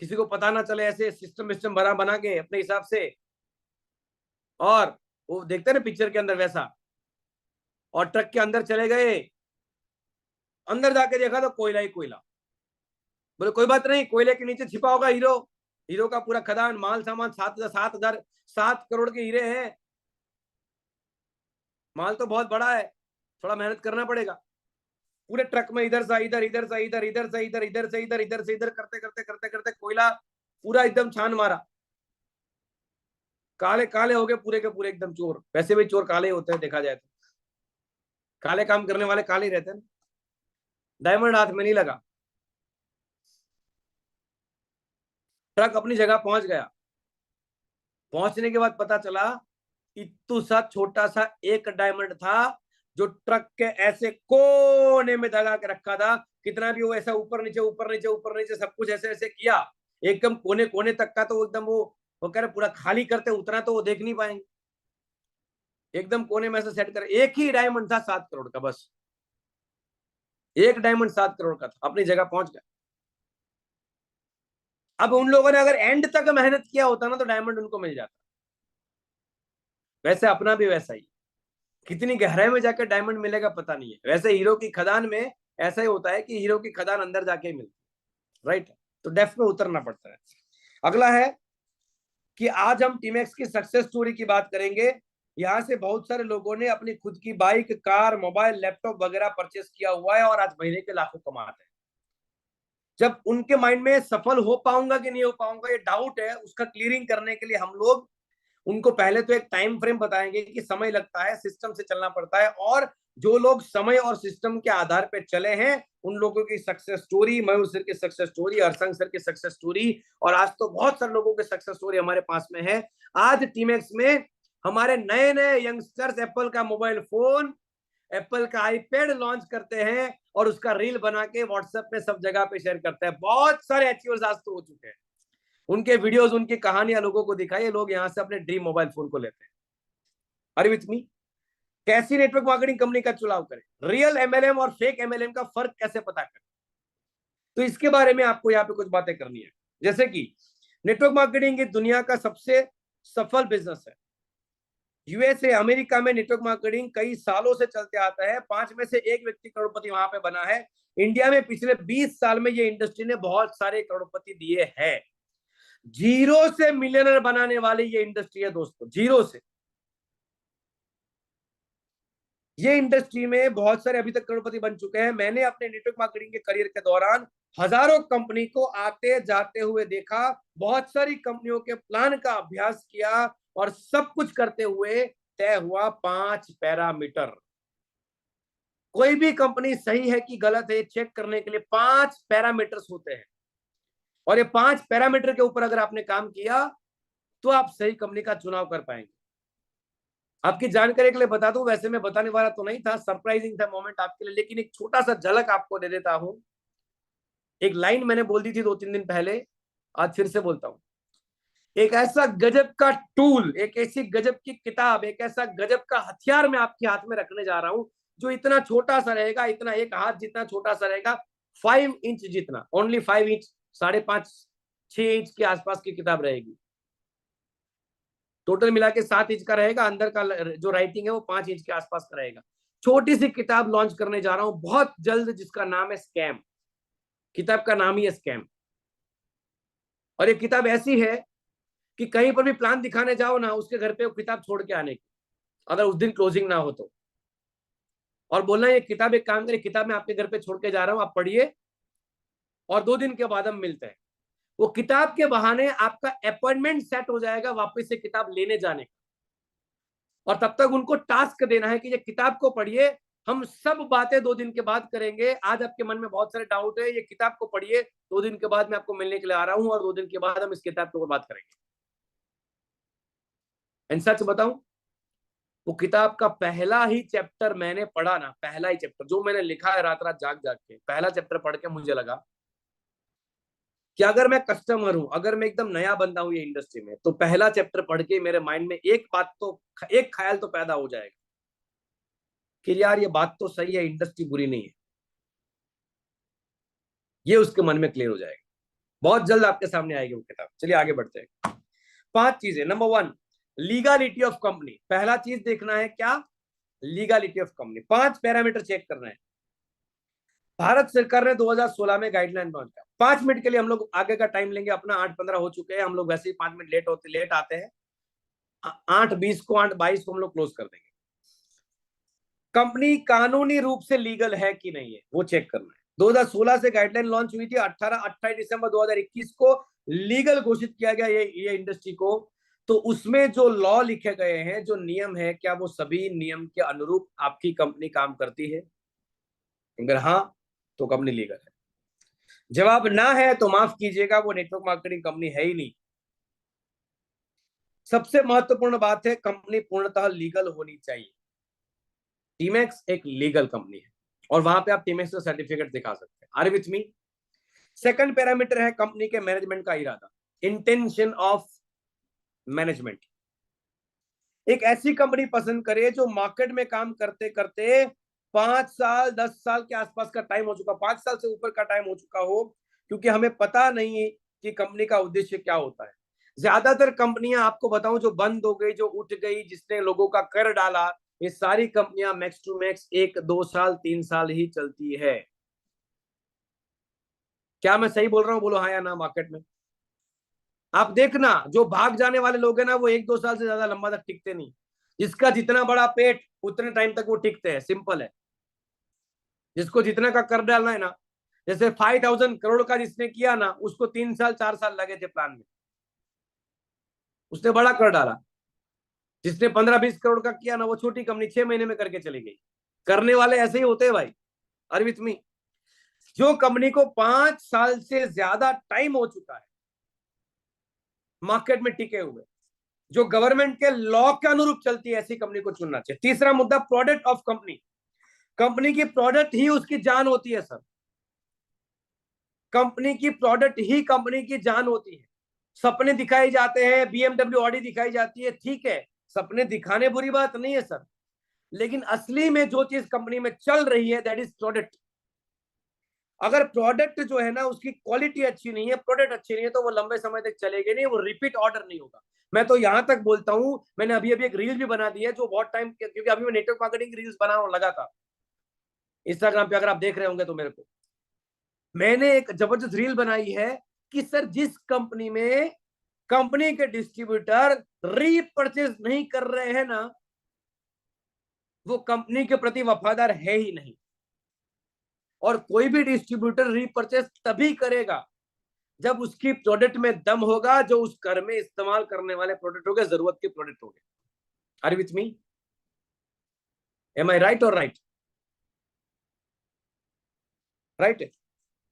[SPEAKER 1] किसी को पता ना चले, ऐसे सिस्टम विस्टम बना के अपने हिसाब से, और वो देखते हैं ना पिक्चर के अंदर वैसा, और ट्रक के अंदर चले गए, अंदर जाके देखा तो कोयला ही कोयला। बोले कोई बात नहीं, कोयले के नीचे छिपा होगा हीरो, हीरो का पूरा खदान, माल सामान, 7 करोड़ के हीरे हैं, माल तो बहुत बड़ा है, थोड़ा मेहनत करना पड़ेगा। पूरे ट्रक में इधर से इधर, इधर से इधर, इधर से इधर, इधर से इधर, इधर से इधर करते करते करते करते कोयला पूरा एकदम छान मारा, काले काले हो गए पूरे के पूरे एकदम चोर। वैसे भी चोर काले होते हैं देखा जाए तो, काले काम करने वाले काले ही रहते हैं। डायमंड हाथ में नहीं लगा, ट्रक अपनी जगह पहुंच गया। पहुंचने के बाद पता चला इतू सा छोटा सा एक डायमंड था जो ट्रक के ऐसे कोने में दगा के रखा था। कितना भी वो ऐसा ऊपर नीचे ऊपर नीचे ऊपर नीचे सब कुछ ऐसे ऐसे किया, एकदम कोने कोने तक का तो एकदम वो कह रहे पूरा खाली करते, उतना तो वो देख नहीं पाएंगे, एकदम कोने में ऐसे सेट कर। एक ही डायमंड था 7 करोड़ का, बस एक डायमंड 7 करोड़ का था, अपनी जगह पहुंच गया। अब उन लोगों ने अगर एंड तक मेहनत किया होता ना तो डायमंड उनको मिल जाता। वैसे अपना भी वैसा ही, कितनी गहराई में जाकर डायमंड मिलेगा पता नहीं है। वैसे हीरो की खदान में ऐसा ही होता है कि हीरो की खदान अंदर जाके ही मिलती है, राइट। तो डेप्थ में उतरना पड़ता है। अगला है कि आज हम टीमैक्स की सक्सेस स्टोरी की बात करेंगे। यहाँ से बहुत सारे लोगों ने अपनी खुद की बाइक, कार, मोबाइल, लैपटॉप वगैरह परचेस किया हुआ है और आज महीने के लाखों कमाते हैं। जब उनके माइंड में सफल हो पाऊंगा कि नहीं हो पाऊंगा ये डाउट है, उसका क्लियरिंग करने के लिए हम लोग उनको पहले तो एक टाइम फ्रेम बताएंगे कि समय लगता है, सिस्टम से चलना पड़ता है, और जो लोग समय और सिस्टम के आधार पर चले हैं उन लोगों की सक्सेस स्टोरी, मयूर सर की सक्सेस स्टोरी, हरसंग सर की सक्सेस स्टोरी, और आज तो बहुत सारे लोगों की सक्सेस स्टोरी हमारे पास में है। आज टीमैक्स में हमारे नए नए यंगस्टर्स एप्पल का मोबाइल फोन, एप्पल का आईपैड लॉन्च करते हैं और उसका रील बना के व्हाट्सएप में सब जगह पे शेयर करते हैं। बहुत सारे अचीवर्स आज तो हो चुके हैं, उनके वीडियोस, उनकी कहानियां लोगों को दिखाई, लोग यहां से अपने ड्रीम मोबाइल फोन को लेते हैं। अरे विथ मी, कैसी नेटवर्क मार्केटिंग कंपनी का चुनाव करें, रियल एमएलएम और फेक एमएलएम का फर्क कैसे पता करें, तो इसके बारे में आपको यहाँ पे कुछ बातें करनी है। जैसे कि नेटवर्क मार्केटिंग की दुनिया का सबसे सफल बिजनेस है। यूएसए, अमेरिका में नेटवर्क मार्केटिंग कई सालों से चलते आता है, 5 में से 1 व्यक्ति करोड़पति वहां पे बना है। इंडिया में पिछले 20 साल में ये इंडस्ट्री ने बहुत सारे करोड़पति दिए हैं। जीरो से मिलियनर बनाने वाली ये इंडस्ट्री है दोस्तों, जीरो से। ये इंडस्ट्री में बहुत सारे अभी तक करोड़पति बन चुके हैं। मैंने अपने नेटवर्क मार्केटिंग के करियर के दौरान हजारों कंपनी को आते जाते हुए देखा, बहुत सारी कंपनियों के प्लान का अभ्यास किया, और सब कुछ करते हुए तय हुआ 5 पैरामीटर। कोई भी कंपनी सही है कि गलत है चेक करने के लिए 5 पैरामीटर्स होते हैं, और ये 5 पैरामीटर के ऊपर अगर आपने काम किया तो आप सही कंपनी का चुनाव कर पाएंगे। आपकी जानकारी के लिए बता दूं, वैसे मैं बताने वाला तो नहीं था, सरप्राइजिंग था मोमेंट आपके लिए, लेकिन एक छोटा सा झलक आपको दे देता हूं। एक लाइन मैंने बोल दी थी 2-3 दिन पहले, आज फिर से बोलता हूं। एक ऐसा गजब का टूल, एक ऐसी गजब की किताब, एक ऐसा गजब का हथियार मैं आपके हाथ में रखने जा रहा हूं, जो इतना छोटा सा रहेगा, इतना एक हाथ जितना छोटा सा रहेगा, 5 इंच जितना, ओनली 5 इंच, 5.5-6 इंच के आसपास की किताब रहेगी। टोटल मिला के 7 इंच का रहेगा, अंदर का जो राइटिंग है वो 5 इंच के आसपास का रहेगा। छोटी सी किताब लॉन्च करने जा रहा हूं बहुत जल्द, जिसका नाम है स्कैम। किताब का नाम ही है स्कैम। और ये किताब ऐसी है कि कहीं पर भी प्लान दिखाने जाओ ना, उसके घर पे वो किताब छोड़ के आने की, अगर उस दिन क्लोजिंग ना हो तो, और बोलना ये किताब, एक काम करिए, किताब मैं आपके घर पे छोड़ के जा रहा हूं, आप पढ़िए और 2 दिन के बाद हम मिलते हैं। वो किताब के बहाने आपका अपॉइंटमेंट सेट हो जाएगा वापस से किताब लेने जाने का, और तब तक उनको टास्क देना है कि ये किताब को पढ़िए, हम सब बातें 2 दिन के बाद करेंगे। आज आपके मन में बहुत सारे डाउट है, ये किताब को पढ़िए, 2 दिन के बाद मैं आपको मिलने के लिए आ रहा हूं, और 2 दिन के बाद हम इस किताब के ऊपर बात करेंगे। एंड सच बताऊं, वो किताब का पहला ही चैप्टर मैंने पढ़ा ना, पहला ही चैप्टर जो मैंने लिखा है रात रात जाग जाग के, पहला चैप्टर पढ़ के मुझे लगा कि अगर मैं कस्टमर हूं, अगर मैं एकदम नया बंदा हूं ये इंडस्ट्री में, तो पहला चैप्टर पढ़ के मेरे माइंड में एक बात तो, एक ख्याल तो पैदा हो जाएगा कि यार ये बात तो सही है, इंडस्ट्री बुरी नहीं है, ये उसके मन में क्लियर हो जाएगा। बहुत जल्द आपके सामने आएगी वो किताब। चलिए आगे बढ़ते हैं। 5 चीजें। Number 1, legality of company. पहला चीज देखना है क्या? Legality of company. 5 parameter check करना है। भारत सरकार ने 2016 में गाइडलाइन लॉन्च किया। 5 मिनट के लिए हम लोग आगे का टाइम लेंगे अपना। 8:15 हो चुके हैं, हम लोग वैसे ही 5 मिनट लेट आते हैं। 8:20 को 8:22 को हम लोग क्लोज कर देंगे। कंपनी कानूनी रूप से लीगल है कि नहीं है वो चेक करना है। 2016 से गाइडलाइन लॉन्च हुई थी। 28 दिसंबर 2021 को लीगल घोषित किया गया ये इंडस्ट्री को। तो उसमें जो लॉ लिखे गए हैं, जो नियम है, क्या वो सभी नियम के अनुरूप आपकी कंपनी काम करती है? अगर हाँ तो कंपनी लीगल है। जवाब ना है तो माफ कीजिएगा, वो नेटवर्क मार्केटिंग कंपनी है ही नहीं। सबसे महत्वपूर्ण बात है, कंपनी पूर्णतः लीगल होनी चाहिए। टीमैक्स एक लीगल कंपनी है और वहां पे आप टीमैक्स का सर्टिफिकेट दिखा सकते हैं। Are with me? Second parameter है कंपनी के मैनेजमेंट का इरादा, इंटेंशन ऑफ मैनेजमेंट। एक ऐसी कंपनी पसंद करे जो मार्केट में काम करते करते 5 साल 10 साल के आसपास का टाइम हो चुका, 5 साल से ऊपर का टाइम हो चुका हो, क्योंकि हमें पता नहीं है कि कंपनी का उद्देश्य क्या होता है। ज्यादातर कंपनियां आपको बताऊं जो बंद हो गई, जो उठ गई, जिसने लोगों का कर डाला, ये सारी कंपनियां मैक्स टू मैक्स 1-2 साल 3 साल ही चलती है। क्या मैं सही बोल रहा हूं? बोलो हाँ या ना। मार्केट में आप देखना, जो भाग जाने वाले लोग हैं ना, वो 1-2 साल से ज्यादा लंबा तक टिकते नहीं। जिसका जितना बड़ा पेट उतने टाइम तक वो टिकते हैं। सिंपल है। जिसको जितना का कर डालना है ना, जैसे 5,000 करोड़ का जिसने किया ना, उसको 3 साल 4 साल लगे थे प्लान में, उसने बड़ा कर डाला। जिसने 15-20 करोड़ का किया ना, वो छोटी कंपनी 6 महीने में करके चली गई। करने वाले ऐसे ही होते हैं भाई। अरविंद मी, जो कंपनी को 5 साल से ज्यादा टाइम हो चुका है मार्केट में टिके हुए, जो गवर्नमेंट के लॉ के अनुरूप चलती है, ऐसी कंपनी को चुनना चाहिए। तीसरा मुद्दा, प्रोडक्ट ऑफ कंपनी। कंपनी की प्रोडक्ट ही उसकी जान होती है सर। कंपनी की प्रोडक्ट ही कंपनी की जान होती है। सपने दिखाए जाते हैं, बीएमडब्ल्यू ऑडी दिखाई जाती है, ठीक है, सपने दिखाने बुरी बात नहीं है सर, लेकिन असली में जो चीज कंपनी में चल रही है दैट इज प्रोडक्ट। अगर प्रोडक्ट जो है ना उसकी क्वालिटी अच्छी नहीं है, प्रोडक्ट अच्छी नहीं है, तो वो लंबे समय तक चलेगी नहीं, वो रिपीट ऑर्डर नहीं होगा। मैं तो यहां तक बोलता हूं, मैंने अभी अभी एक रील भी बना दी है जो बहुत टाइम, क्योंकि अभी मैं नेटवर्क मार्केटिंग रील्स बनाने लगा था इंस्टाग्राम पे, अगर आप देख रहे होंगे तो मेरे को, मैंने एक जबरदस्त रील बनाई है कि सर जिस कंपनी में कंपनी के डिस्ट्रीब्यूटर रीपरचेज नहीं कर रहे हैं ना, वो कंपनी के प्रति वफादार है ही नहीं। और कोई भी डिस्ट्रीब्यूटर रीपरचेज तभी करेगा जब उसकी प्रोडक्ट में दम होगा, जो उस घर में इस्तेमाल करने वाले प्रोडक्ट हो गए, जरूरत के प्रोडक्ट हो गए। Are with me? Am I right और राइट? राइट।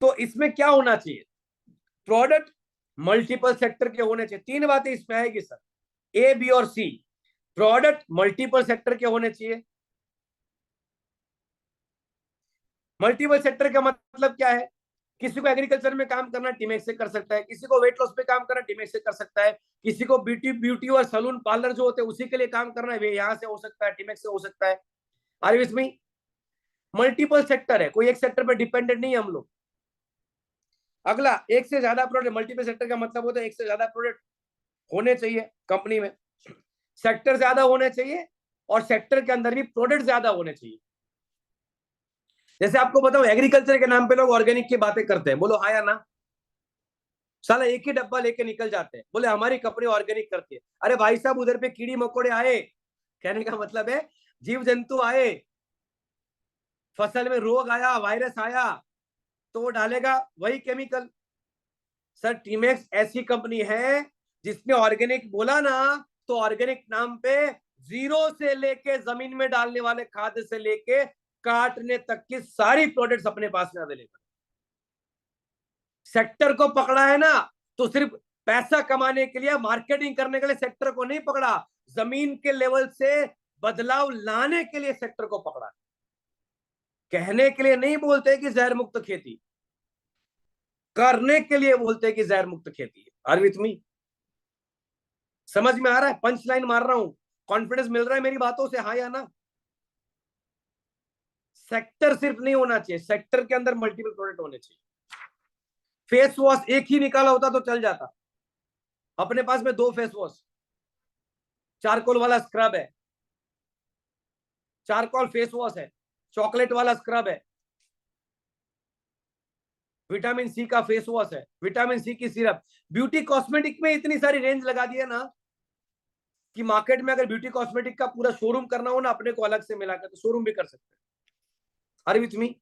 [SPEAKER 1] तो इसमें क्या होना चाहिए? प्रोडक्ट मल्टीपल सेक्टर के होने चाहिए। 3 बातें इसमें आएगी सर, ए बी और सी। प्रोडक्ट मल्टीपल सेक्टर के होने चाहिए। मल्टीपल सेक्टर का मतलब क्या है? किसी को एग्रीकल्चर में काम करना टीमेक्स से कर सकता है, किसी को वेट लॉस पे काम करना टीमेक्स से कर सकता है, किसी को ब्यूटी ब्यूटी और सलून पार्लर जो होते हैं उसी के लिए काम करना है, यहाँ से हो सकता है, टीमेक्स से हो सकता है। Are you with me? Multiple sector है, कोई एक सेक्टर पर डिपेंडेंट नहीं है हम लोग। अगला, एक से ज्यादा प्रोडक्ट। मल्टीपल सेक्टर का मतलब होता है एक से ज्यादा प्रोडक्ट होने चाहिए कंपनी में, सेक्टर ज्यादा होने चाहिए और सेक्टर के अंदर भी प्रोडक्ट ज्यादा होने चाहिए। जैसे आपको बताओ, एग्रीकल्चर के नाम पे लोग ऑर्गेनिक की बातें करते हैं, बोलो हाँ या ना। साला एक ही डब्बा लेके निकल जाते हैं, बोले हमारी कंपनी ऑर्गेनिक करती है। अरे भाई साहब, उधर पे कीड़ी मकोड़े आए, कहने का मतलब है जीव जंतु आए, फसल में रोग आया, वायरस आया, तो वो डालेगा वही केमिकल। सर टीमेक्स ऐसी कंपनी है जिसने ऑर्गेनिक बोला ना, तो ऑर्गेनिक नाम पे जीरो से लेके जमीन में डालने वाले खाद से लेके काटने तक की सारी प्रोडक्ट्स अपने पास में अवेलेबल। सेक्टर को पकड़ा है ना, तो सिर्फ पैसा कमाने के लिए, मार्केटिंग करने के लिए सेक्टर को नहीं पकड़ा, जमीन के लेवल से बदलाव लाने के लिए सेक्टर को पकड़ा। कहने के लिए नहीं बोलते कि जहर मुक्त खेती, करने के लिए बोलते हैं कि जहर मुक्त खेती है। Are with me? समझ में आ रहा है? पंच लाइन मार रहा हूं, कॉन्फिडेंस मिल रहा है मेरी बातों से, हाँ या ना? सेक्टर सिर्फ नहीं होना चाहिए, सेक्टर के अंदर मल्टीपल प्रोडक्ट होने चाहिए। फेस वॉश एक ही निकाला होता तो चल जाता, अपने पास में 2 फेस वॉश, चारकोल वाला स्क्रब है, चारकोल फेस वॉश है, चॉकलेट वाला स्क्रब है, विटामिन सी का फेस वॉश है, विटामिन सी की सिरप। ब्यूटी कॉस्मेटिक में इतनी सारी रेंज लगा दी है ना कि मार्केट में अगर ब्यूटी कॉस्मेटिक का पूरा शोरूम करना हो ना अपने को अलग से मिलाकर, तो शोरूम भी कर सकते हैं। आर विथ मी?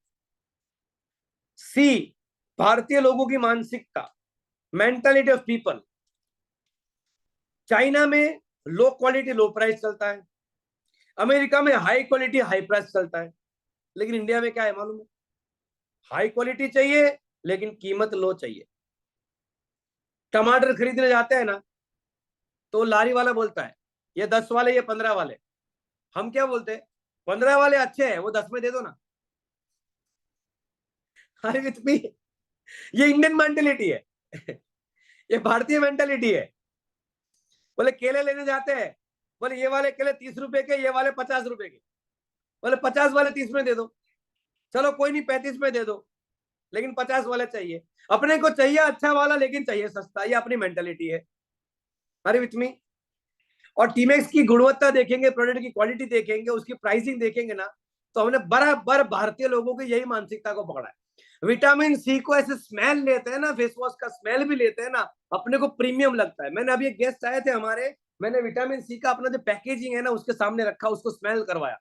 [SPEAKER 1] सी, भारतीय लोगों की मानसिकता, मेंटालिटी ऑफ पीपल। चाइना में लो क्वालिटी लो प्राइस चलता है, अमेरिका में हाई क्वालिटी हाई प्राइस चलता है, लेकिन इंडिया में क्या है मालूम है? हाई क्वालिटी चाहिए लेकिन कीमत लो चाहिए। टमाटर खरीदने जाते हैं ना तो लारी वाला बोलता है ये 10 वाले, ये 15 वाले। हम क्या बोलते हैं? 15 वाले अच्छे हैं, वो 10 में दे दो ना। अरे विथ मी, ये इंडियन मेंटेलिटी है। ये भारतीय मेंटेलिटी है। बोले केले लेने जाते हैं, बोले ये वाले केले 30 रुपए के, ये वाले 50 रुपए के। बोले 50 वाले 30 में दे दो, चलो कोई नहीं 35 में दे दो, लेकिन 50 वाले चाहिए। अपने को चाहिए अच्छा वाला लेकिन चाहिए सस्ता, ये अपनी मेंटेलिटी है। अरे विथ मी? और टीमेक्स की गुणवत्ता देखेंगे, प्रोडक्ट की क्वालिटी देखेंगे, उसकी प्राइसिंग देखेंगे ना, तो हमने बराबर भारतीय लोगों की यही मानसिकता को पकड़ा है। विटामिन सी को ऐसे स्मेल लेते हैं ना, फेस वॉश का स्मेल भी लेते हैं ना, अपने को प्रीमियम लगता है। मैंने अभी एक गेस्ट आए थे हमारे, मैंने विटामिन सी का अपना जो पैकेजिंग है ना उसके सामने रखा, उसको स्मेल करवाया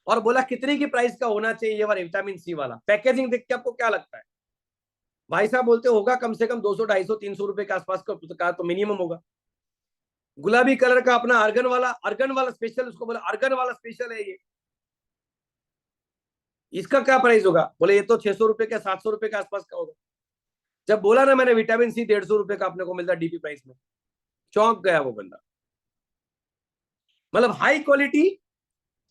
[SPEAKER 1] और बोला कितने की प्राइस का होना चाहिए ये वाला विटामिन सी वाला। पैकेजिंग देख के आपको क्या लगता है? भाई साहब बोलते होगा कम से कम 200 250 300 रुपए के आसपास का तो मिनिमम होगा। गुलाबी कलर का अपना अर्गन वाला स्पेशल, उसको बोला अर्गन वाला स्पेशल है ये, इसका क्या प्राइस होगा? बोले ये तो 600 रुपए का 700 रुपए के आसपास का होगा। जब बोला ना मैंने विटामिन सी 150 रुपए का अपने को मिलता डीपी प्राइस में, चौंक गया वो बंदा। मतलब high quality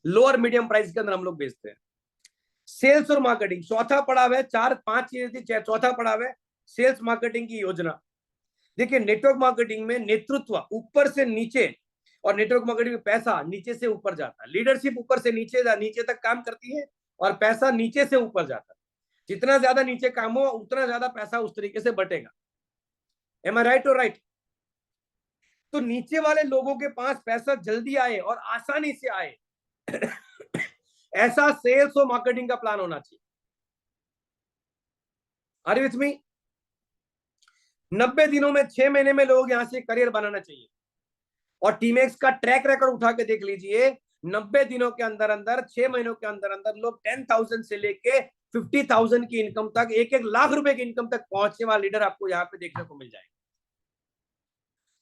[SPEAKER 1] lower medium price के अंदर हम लोग बेचते हैं। सेल्स और मार्केटिंग चौथा पड़ा हुआ है, 4-5 चीजें थी, चौथा पड़ा हुआ है सेल्स मार्केटिंग की योजना। देखिए नेटवर्क मार्केटिंग में नेतृत्व ऊपर से नीचे, और नेटवर्क मार्केटिंग में पैसा नीचे से ऊपर जाता है। लीडरशिप ऊपर से नीचे तक काम करती है और पैसा नीचे से ऊपर जाता है। जितना ज्यादा नीचे काम हो उतना ज्यादा पैसा उस तरीके से बटेगा। एम आई राइट और राइट? तो नीचे वाले लोगों के पास पैसा जल्दी आए और आसानी से आए ऐसा सेल्स और मार्केटिंग का प्लान होना चाहिए। आर विथ मी? 90 दिनों में 6 महीने में लोग यहां से करियर बनाना चाहिए। और टीमेक्स का ट्रैक रिकॉर्ड उठा के देख लीजिए, 90 दिनों के अंदर अंदर 6 महीनों के अंदर अंदर लोग 10,000 से लेके 50,000 की इनकम तक, 1-1 लाख रुपए की इनकम तक पहुंचने वाला लीडर आपको यहाँ पे देखने को मिल जाएगा।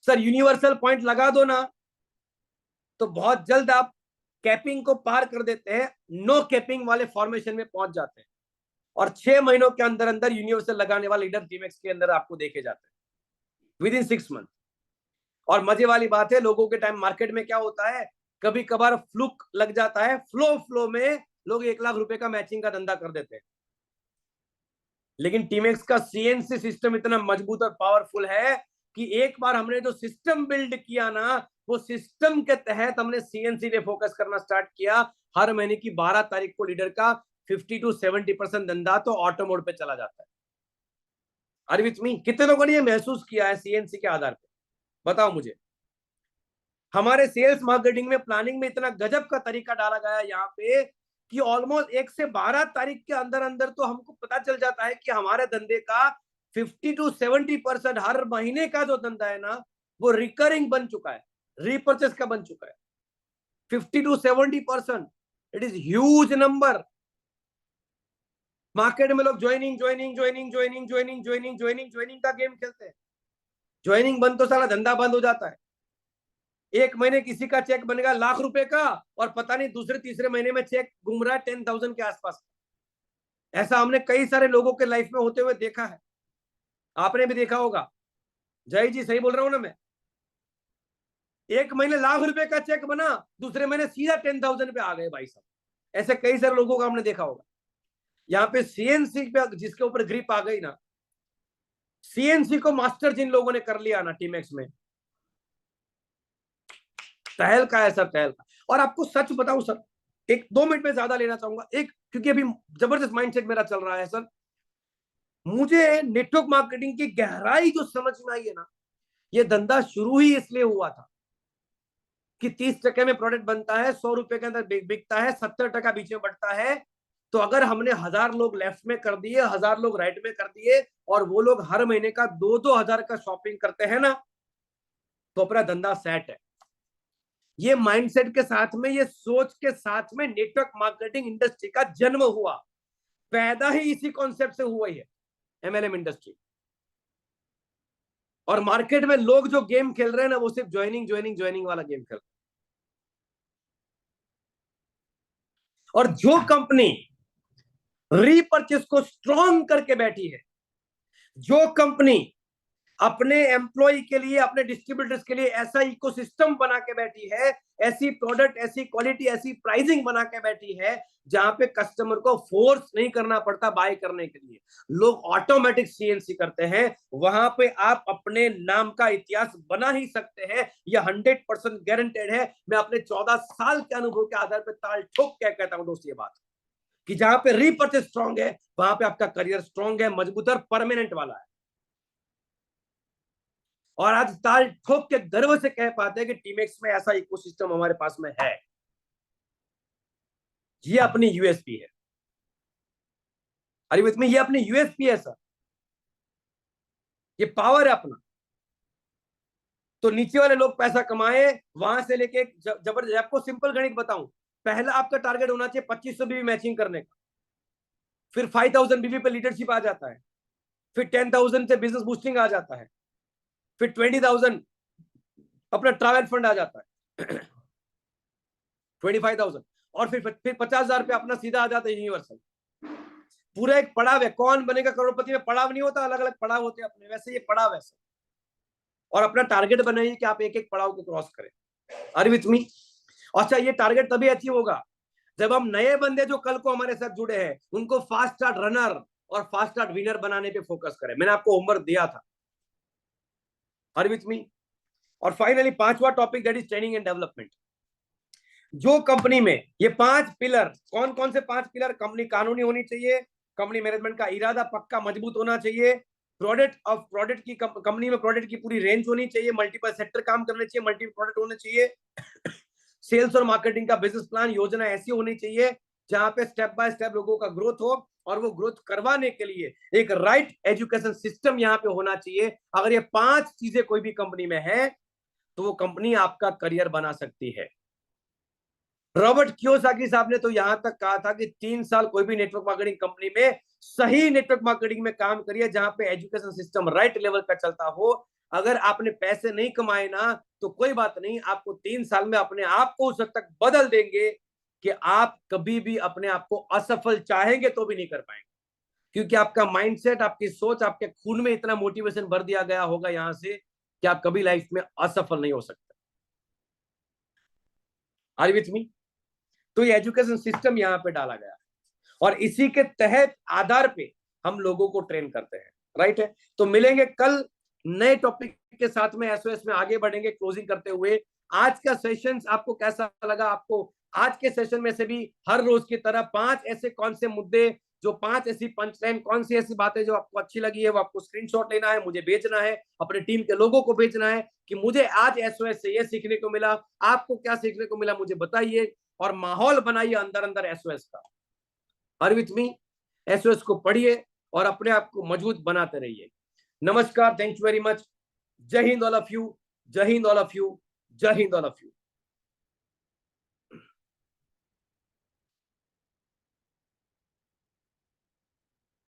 [SPEAKER 1] सर यूनिवर्सल पॉइंट लगा दो ना तो बहुत जल्द आप कैपिंग को पार कर देते हैं, नो कैपिंग वाले फॉर्मेशन में पहुंच जाते हैं और 6 महीनों के अंदर अंदर यूनिवर्सल लगाने वाले लीडर टीमेक्स के अंदर आपको देखे जाते हैं विद इन 6 मंथ। और मजे वाली बात है, लोगों के टाइम मार्केट में क्या होता है, कभी कभार फ्लूक लग जाता है, फ्लो में लोग 1 लाख रुपए का मैचिंग का धंधा कर देते हैं। लेकिन टीमेक्स का सीएनसी सिस्टम इतना मजबूत और पावरफुल है कि एक बार हमने जो सिस्टम बिल्ड किया ना, वो सिस्टम के तहत हमने सीएनसी पे फोकस करना स्टार्ट किया। हर महीने की 12 तारीख को लीडर का 50-70% धंधा तो ऑटो मोड पे चला जाता है। Are with me? कितने लोगों ने ये महसूस किया है सीएनसी के आधार पर? बताओ मुझे। हमारे सेल्स मार्केटिंग में प्लानिंग में इतना गजब का तरीका डाला गया है यहाँ पे कि ऑलमोस्ट 1 से 12 तारीख के अंदर अंदर तो हमको पता चल जाता है कि हमारे धंधे का 50-70% हर महीने का जो धंधा है ना वो रिकरिंग बन चुका है, रीपर्चेस का बन चुका है। 50-70%, it is huge number. Market में लोग ज्वाइनिंग का गेम खेलते हैं। ज्वाइनिंग बंद तो सारा धंधा बंद हो जाता है। एक महीने किसी का चेक बनेगा 1 लाख रुपए का और पता नहीं दूसरे तीसरे महीने में चेक घूम रहा है 10,000 के आसपास। ऐसा हमने कई सारे लोगों के लाइफ में होते हुए देखा है, आपने भी देखा होगा। जय जी सही बोल रहा हूं ना मैं? एक महीने 1 लाख रुपए का चेक बना, दूसरे महीने सीधा 10,000 पे आ गए भाई साहब। ऐसे कई सारे लोगों का हमने देखा होगा। यहाँ पे सीएनसी पे जिसके ऊपर ग्रिप आ गई ना, सीएनसी को मास्टर जिन लोगों ने कर लिया ना टीमेक्स में, टहल का है सर, टहल का। और आपको सच बताऊं सर, 1-2 मिनट में ज्यादा लेना चाहूंगा एक, क्योंकि अभी जबरदस्त माइंडसेट मेरा चल रहा है सर। मुझे नेटवर्क मार्केटिंग की गहराई जो समझ में आई है ना, ये धंधा शुरू ही इसलिए हुआ था कि 30% में प्रोडक्ट बनता है, 100 रुपए के अंदर बिकता है, 70% बीच में बढ़ता है। तो अगर हमने 1000 लोग लेफ्ट में कर दिए, 1000 लोग राइट में कर दिए, और वो लोग हर महीने का 2-2 हजार का शॉपिंग करते हैं ना, तो अपना धंधा सेट है। ये माइंडसेट के साथ में, ये सोच के साथ में नेटवर्क मार्केटिंग इंडस्ट्री का जन्म हुआ। पैदा ही इसी कॉन्सेप्ट से हुआ ही है एमएलएम इंडस्ट्री। और मार्केट में लोग जो गेम खेल रहे हैं ना, वो सिर्फ ज्वाइनिंग वाला गेम खेल रहे हैं। और जो कंपनी रीपर्चेस को स्ट्रॉन्ग करके बैठी है, जो कंपनी अपने एम्प्लॉय के लिए, अपने डिस्ट्रीब्यूटर्स के लिए ऐसा इकोसिस्टम बना के बैठी है, ऐसी प्रोडक्ट, ऐसी क्वालिटी, ऐसी प्राइसिंग बना के बैठी है, जहां पे कस्टमर को फोर्स नहीं करना पड़ता बाय करने के लिए, लोग ऑटोमेटिक सीएनसी करते हैं, वहां पे आप अपने नाम का इतिहास बना ही सकते हैं। यह 100% गारंटेड है। मैं अपने 14 साल के अनुभव के आधार पर ताल ठोक के कहता हूं दोस्त ये बात, कि जहां पे रीपर्चेस स्ट्रॉन्ग है, वहां पे आपका करियर स्ट्रॉन्ग है, मजबूत और परमानेंट वाला है। और आज ताल ठोक के गर्व से कह पाते हैं कि टीमेक्स में ऐसा इकोसिस्टम हमारे पास में है। ये अपनी यूएसपी है। अरे विथ में, ये अपनी यूएसपी है सर, ये पावर है अपना। तो नीचे वाले लोग पैसा कमाए, वहां से लेके जबरदस्त। आपको सिंपल गणित बताऊं, पहला आपका टारगेट होना चाहिए 2500 बीवी मैचिंग करने का, फिर 5000 बीवी पे लीडरशिप आ जाता है, फिर 10,000 से बिजनेस बूस्टिंग आ जाता है, फिर 20,000 अपना ट्रैवल फंड आ जाता है, 25,000, और फिर 50,000 पे अपना सीधा आ जाता है यूनिवर्सल। पूरा एक पड़ाव है। कौन बनेगा करोड़पति में पड़ाव नहीं होता, अलग अलग पड़ाव होते हैं अपने, वैसे ये पड़ाव ऐसा। और अपना टारगेट बनाइए कि आप एक एक पड़ाव को क्रॉस करें। Are with me? अच्छा, ये टारगेट तभी अचीव होगा जब हम नए बंदे जो कल को हमारे साथ जुड़े हैं, उनको फास्ट स्टार्ट रनर और फास्ट स्टार्ट विनर बनाने पे फोकस करें। मैंने आपको होमवर्क दिया था। Are with me? और फाइनली 5वां topic, that is training and development. जो कंपनी में ये 5 पिलर, कौन कौन से 5 पिलर? कंपनी कानूनी होनी चाहिए, कंपनी मैनेजमेंट का इरादा पक्का मजबूत होना चाहिए, प्रोडक्ट की कंपनी में प्रोडक्ट की पूरी रेंज होनी चाहिए, मल्टीपल सेक्टर काम करने चाहिए, मल्टीपल प्रोडक्ट होने चाहिए, सेल्स और मार्केटिंग का बिजनेस प्लान, योजना ऐसी होनी चाहिए जहां पे स्टेप बाय स्टेप लोगों का ग्रोथ हो, और वो ग्रोथ करवाने के लिए एक राइट एजुकेशन सिस्टम यहाँ पे होना चाहिए। अगर ये 5 चीजें कोई भी कंपनी में है, तो वो कंपनी आपका करियर बना सकती है। रॉबर्ट कियोसाकी साहब ने तो यहां तक कहा था कि 3 साल कोई भी नेटवर्क मार्केटिंग कंपनी में, सही नेटवर्क मार्केटिंग में काम करिए जहां पे एजुकेशन सिस्टम राइट लेवल पे चलता हो। अगर आपने पैसे नहीं कमाए ना, तो कोई बात नहीं, आपको 3 साल में अपने आप को उस हद तक बदल देंगे कि आप कभी भी अपने आप को असफल चाहेंगे तो भी नहीं कर पाएंगे, क्योंकि आपका माइंडसेट, आपकी सोच, आपके खून में इतना मोटिवेशन भर दिया गया होगा यहां से कि आप कभी लाइफ में असफल नहीं हो सकते। Are with me? तो ये एजुकेशन सिस्टम यहाँ पे डाला गया है, और इसी के तहत आधार पे हम लोगों को ट्रेन करते हैं। राइट है? तो मिलेंगे कल नए टॉपिक के साथ में, एसओएस में आगे बढ़ेंगे। क्लोजिंग करते हुए, आज का सेशन आपको कैसा लगा? आपको आज के सेशन में से भी हर रोज की तरह 5 ऐसे कौन से मुद्दे, जो 5 ऐसी पंचलाइन, कौन सी ऐसी बातें जो आपको अच्छी लगी है, वो आपको स्क्रीनशॉट लेना है, मुझे भेजना है, अपने टीम के लोगों को भेजना है कि मुझे आज एसओएस से ये सीखने को मिला, आपको क्या सीखने को मिला, मुझे बताइए। और माहौल बनाइए अंदर अंदर एसओएस का। Are with me? एसओएस को पढ़िए और अपने आप को मजबूत बनाते रहिए। नमस्कार, थैंक यू वेरी मच। जय हिंद ऑल ऑफ यू, जय हिंद ऑल ऑफ यू, जय हिंद ऑल ऑफ यू।